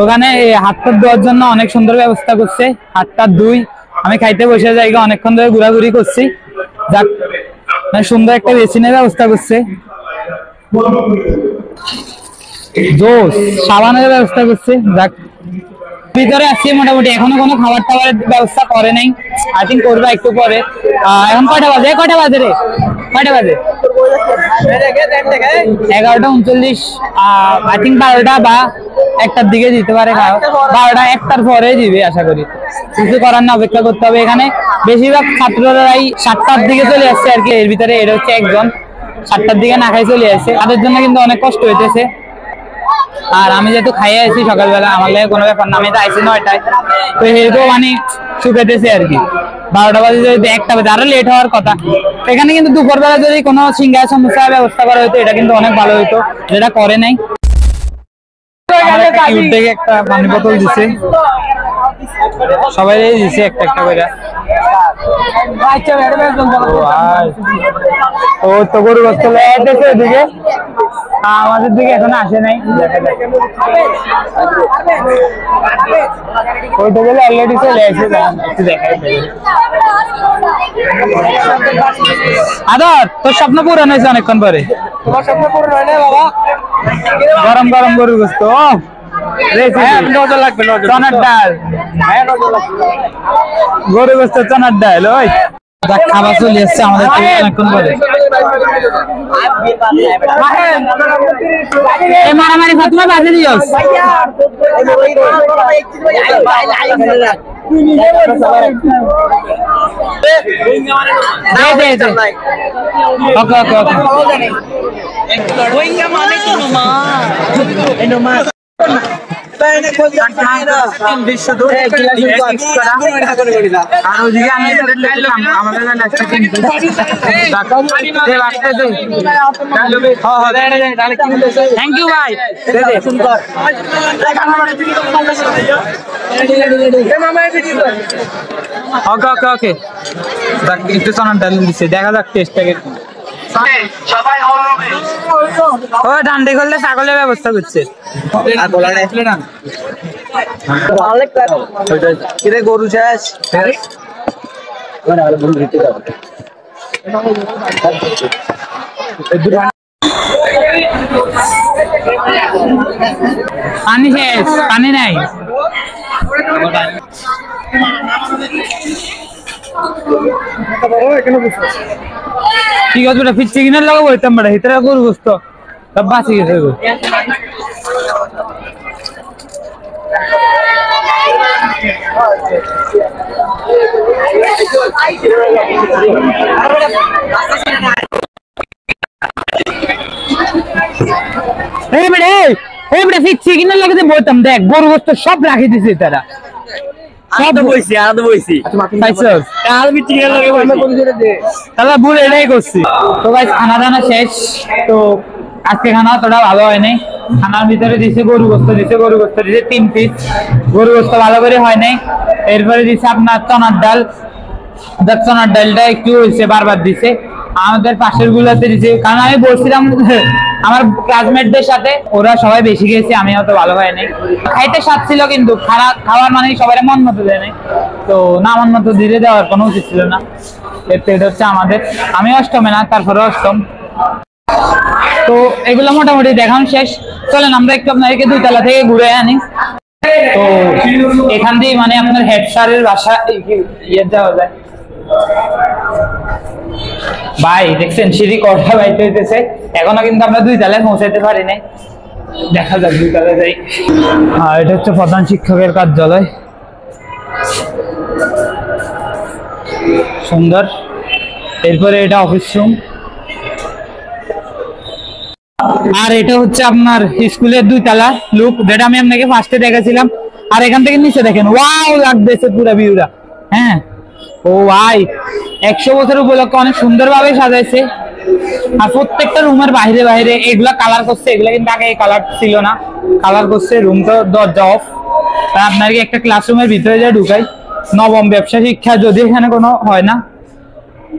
ওখানে হাতটা ধোয়ার জন্য অনেক সুন্দর ব্যবস্থা করছে। হাতটা ধুই, আমি খাইতে বসে জায়গা, অনেকক্ষণ ধরে ঘোরাঘুরি করছি। যাক, সুন্দর একটা বেসিনের ব্যবস্থা করছে। জোস, সাবানের ব্যবস্থা করছে। যাক, ভিতরে আসছি মোটামুটি, এখনো কোনো খাবার টাবারের ব্যবস্থা করে নাই, আই থিঙ্ক করবা একটু পরে। এখন কয়টা বাজে রে, কয়টা বাজে 11:39। আই থিঙ্ক 12টা বা 1টার দিকে দিতে পারে, 12টা 1টার পরে দিবে আশা করি। কিছু করার না, অপেক্ষা করতে হবে। এখানে বেশিরভাগ ছাত্ররাই 7টার দিকে চলে আসছে আর কি। এর ভিতরে এর হচ্ছে একজন 7টার দিকে না খাই চলে আসছে, তাদের জন্য কিন্তু অনেক কষ্ট হইতেছে। আর আমি যেহেতু খাইয়ে আছি সকালবেলা, আমার লাগে কোনো ব্যাপার না, আমি তো আইসি 9টায়, তো এরকম মানে শুকাইতেছে আর কি। 12টা বাজে যদি 1টা বাজে, আরো লেট হওয়ার কথা। এখানে কিন্তু দুপুরবেলা যদি কোনো সিঙ্গার সমস্যার ব্যবস্থা করা হতো, এটা কিন্তু অনেক ভালো হতো, যেটা করে নাই। একটা পানি বোতল দিছে, সবাই দিছে একটা একটা করে। ও তো গরু গোস্ত লেগেছে ওদিকে, আমাদের দিকে এখন আসে নাই। ওইটা গেলে অলরেডি চলে আসে, একটু দেখাই। আদর তোর স্বপ্ন পূরণ হয়েছে অনেকক্ষণ পরে। তোমার স্বপ্ন পূরণ হয় না বাবা? গরম গরম গরুর গোস্ত, নজর লাগবে, চনার ডাল, গরু গোস্ত চনার ডাল। ওই খাবার চলে এসছে আমাদের অনেকক্ষণ পরে। মারামারি ফাতমা বাজে দিও। থ্যাংক ইউ ভাই। ওকে ওকে ওকে, একটু চনার ডাল দিচ্ছে, দেখা যাক টেস্টটাকে। ও ডান্ডি করলে ছাগলের ব্যবস্থা করছে। গরু শেষ। পানি শেষ, পানি নাই। ঠিক আছে বেটা, ফিরছে কিনার লাগাবো হইতাম বেটা, ভিতরে গরু গোস্ত সব বাঁচি গেছে। ফিরছে কিনার লাগাতে বলতাম, দেখ গরু গোস্ত সব রাখি দিছে তারা। খানা দানা শেষ তো, আজকে খানা অতটা ভালো হয় নাই। খানার ভিতরে দিছে গরু গোস্ত, দিছে 3 পিস গরু গোস্ত, ভালো করে হয় নাই। এরপরে দিছে আপনার চনার ডাল, চনার ডালটা একটু হয়েছে, বারবার দিছে। আমাদের পাশের গুলাতে দিছে, কারণ আমি বলছিলাম আমার ক্লাসমেটদের সাথে, ওরা সবাই বেশি খেয়েছে, আমি অত ভালো হয় নাই। খাইতে স্বাদ ছিল কিন্তু খাওয়ার মানে সবাই মন মতো দেয় নাই, তো না মন মতো দিয়ে দেওয়ার কোনো উচিত ছিল না। এটা হচ্ছে আমাদের, আমি অষ্টমে না, তারপরে অষ্টম। তো এগুলো মোটামুটি দেখানো শেষ। চলেন আমরা একটু আপনাদেরকে 2 তলা থেকে ঘুরে আনি। তো এখান দিয়ে মানে আপনার হেড স্যারের বাসা ইয়ে যাওয়া যায়। ভাই দেখছেন সিঁড়ি কটা বাইতে হইতেছে, এখনো কিন্তু আমরা 2 তলায় পৌঁছাইতে পারি নাই। দেখা যাক 2 তলায় যাই। এটা হচ্ছে প্রধান শিক্ষকের কার্যালয়, সুন্দর। এরপরে এটা অফিস রুম, আর এটা হচ্ছে আপনার স্কুলের 2 তলা লুক, যেটা আমি আপনাকে ফার্স্টে দেখাছিলাম। আর এখান থেকে নিচে দেখেন, ওয়াও লাগতেছে পুরো ভিউটা। হ্যাঁ ও ভাই, 100 বছর উপলক্ষে অনেক সুন্দর ভাবে সাজাইছে। আর প্রত্যেকটা রুমের বাইরে বাইরে এগুলা কালার করছে, এগুলা কিন্তু আগে কালার ছিল না, কালার করছে। রুম তো দরজা অফ। আপনাকে একটা ক্লাসরুমের ভিতরে যা ঢুকাই, নবম ব্যবসা শিক্ষা যদি এখানে কোনো হয় না,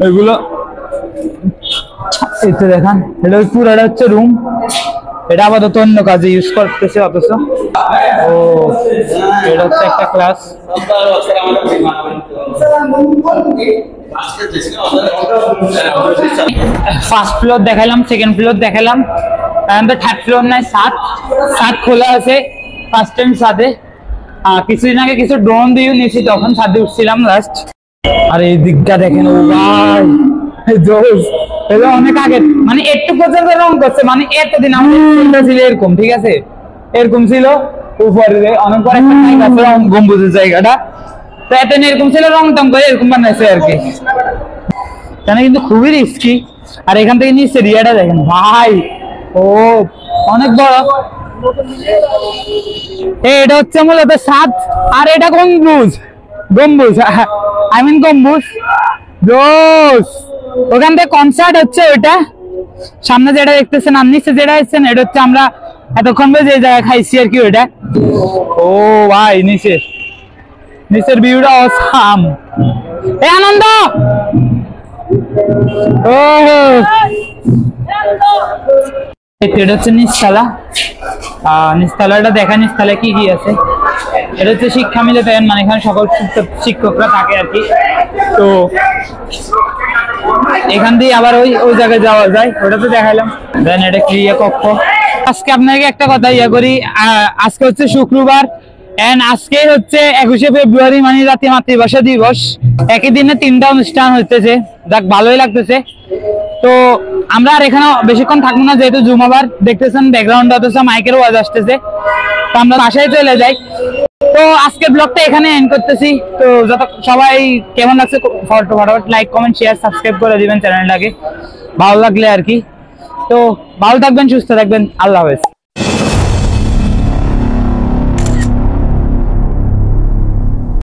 ওইগুলো একটু দেখান। এটা পুরোটা হচ্ছে রুম, এটা আপাতত অন্য কাজে ইউজ করতেছে অথচ। ও এটা হচ্ছে একটা ক্লাস। ফার্স্ট ফ্লোর দেখালাম, সেকেন্ড ফ্লোর দেখালাম, থার্ড ফ্লোর নাই, 7 খোলা আছে। ফার্স্ট টাইম ছাদে, কিছুদিন আগে কিছু ড্রোন দিয়ে নিয়েছি, তখন ছাদে উঠছিলাম লাস্ট। আর এই দিকটা দেখেন, ও ভাই অনেক আগে, মানে একটু পর্যন্ত রং করছে, মানে এতদিন আমাদের ছিল এরকম, ঠিক আছে, এরকম ছিল উপরে অনেক বড় একটা গম্বুজের জায়গাটা, তো এত এরকম ছিল, রং টং করে এরকম বানাইছে আর কি। কেন কিন্তু খুবই রিস্কি। আর এখান থেকে নিচে রিয়াটা দেখেন ভাই, ও অনেক বড়। এটা হচ্ছে মূলত ছাদ, আর এটা গম্বুজ, আই মিন গম্বুজ। ওখান থেকে কনসার্ট হচ্ছে ওইটা, সামনে যেটা দেখতেছেন আর নিচে যেটা দেখছেন, এটা হচ্ছে আমরা এতক্ষণ যে জায়গায় খাইছি আর কি ওইটা। ও ভাই নিচে নিচের ভিউটা অসাম। এ আনন্দ ও এটা হচ্ছে নিচতলা। নিচতলাটা দেখা, নিচতলা কি কি আছে। এটা হচ্ছে শিক্ষা মিলনায়তন, মানে এখানে সকল শিক্ষকরা থাকে আর কি। তো এখান দিয়ে আবার ওই জায়গায় যাওয়া যায়, ওটা তো দেখাইলাম। দেন এটা ক্রিয়া কক্ষ। আজকে আপনাকে একটা কথা করি, আজকে হচ্ছে শুক্রবার এন্ড আজকে হচ্ছে 21শে ফেব্রুয়ারি, মানে জাতীয় মাতৃভাষা দিবস। একই দিনে 3টা অনুষ্ঠান হইতেছে, যাক ভালোই লাগতেছে। তো আমরা আর এখানে বেশিক্ষণ থাকবো না, যেহেতু জুমাবার দেখতেছেন ব্যাকগ্রাউন্ডে অথচ মাইকের আওয়াজ আসতেছে। তো আমরা বাসায় চলে যাই। তো আজকের ব্লগটা এখানে এন্ড করতেছি। তো যত সবাই কেমন লাগছে ফটাফট লাইক কমেন্ট শেয়ার সাবস্ক্রাইব করে দিবেন চ্যানেলটাকে, ভালো লাগলে আর কি। তো ভালো থাকবেন, সুস্থ থাকবেন, আল্লাহ হাফেজ।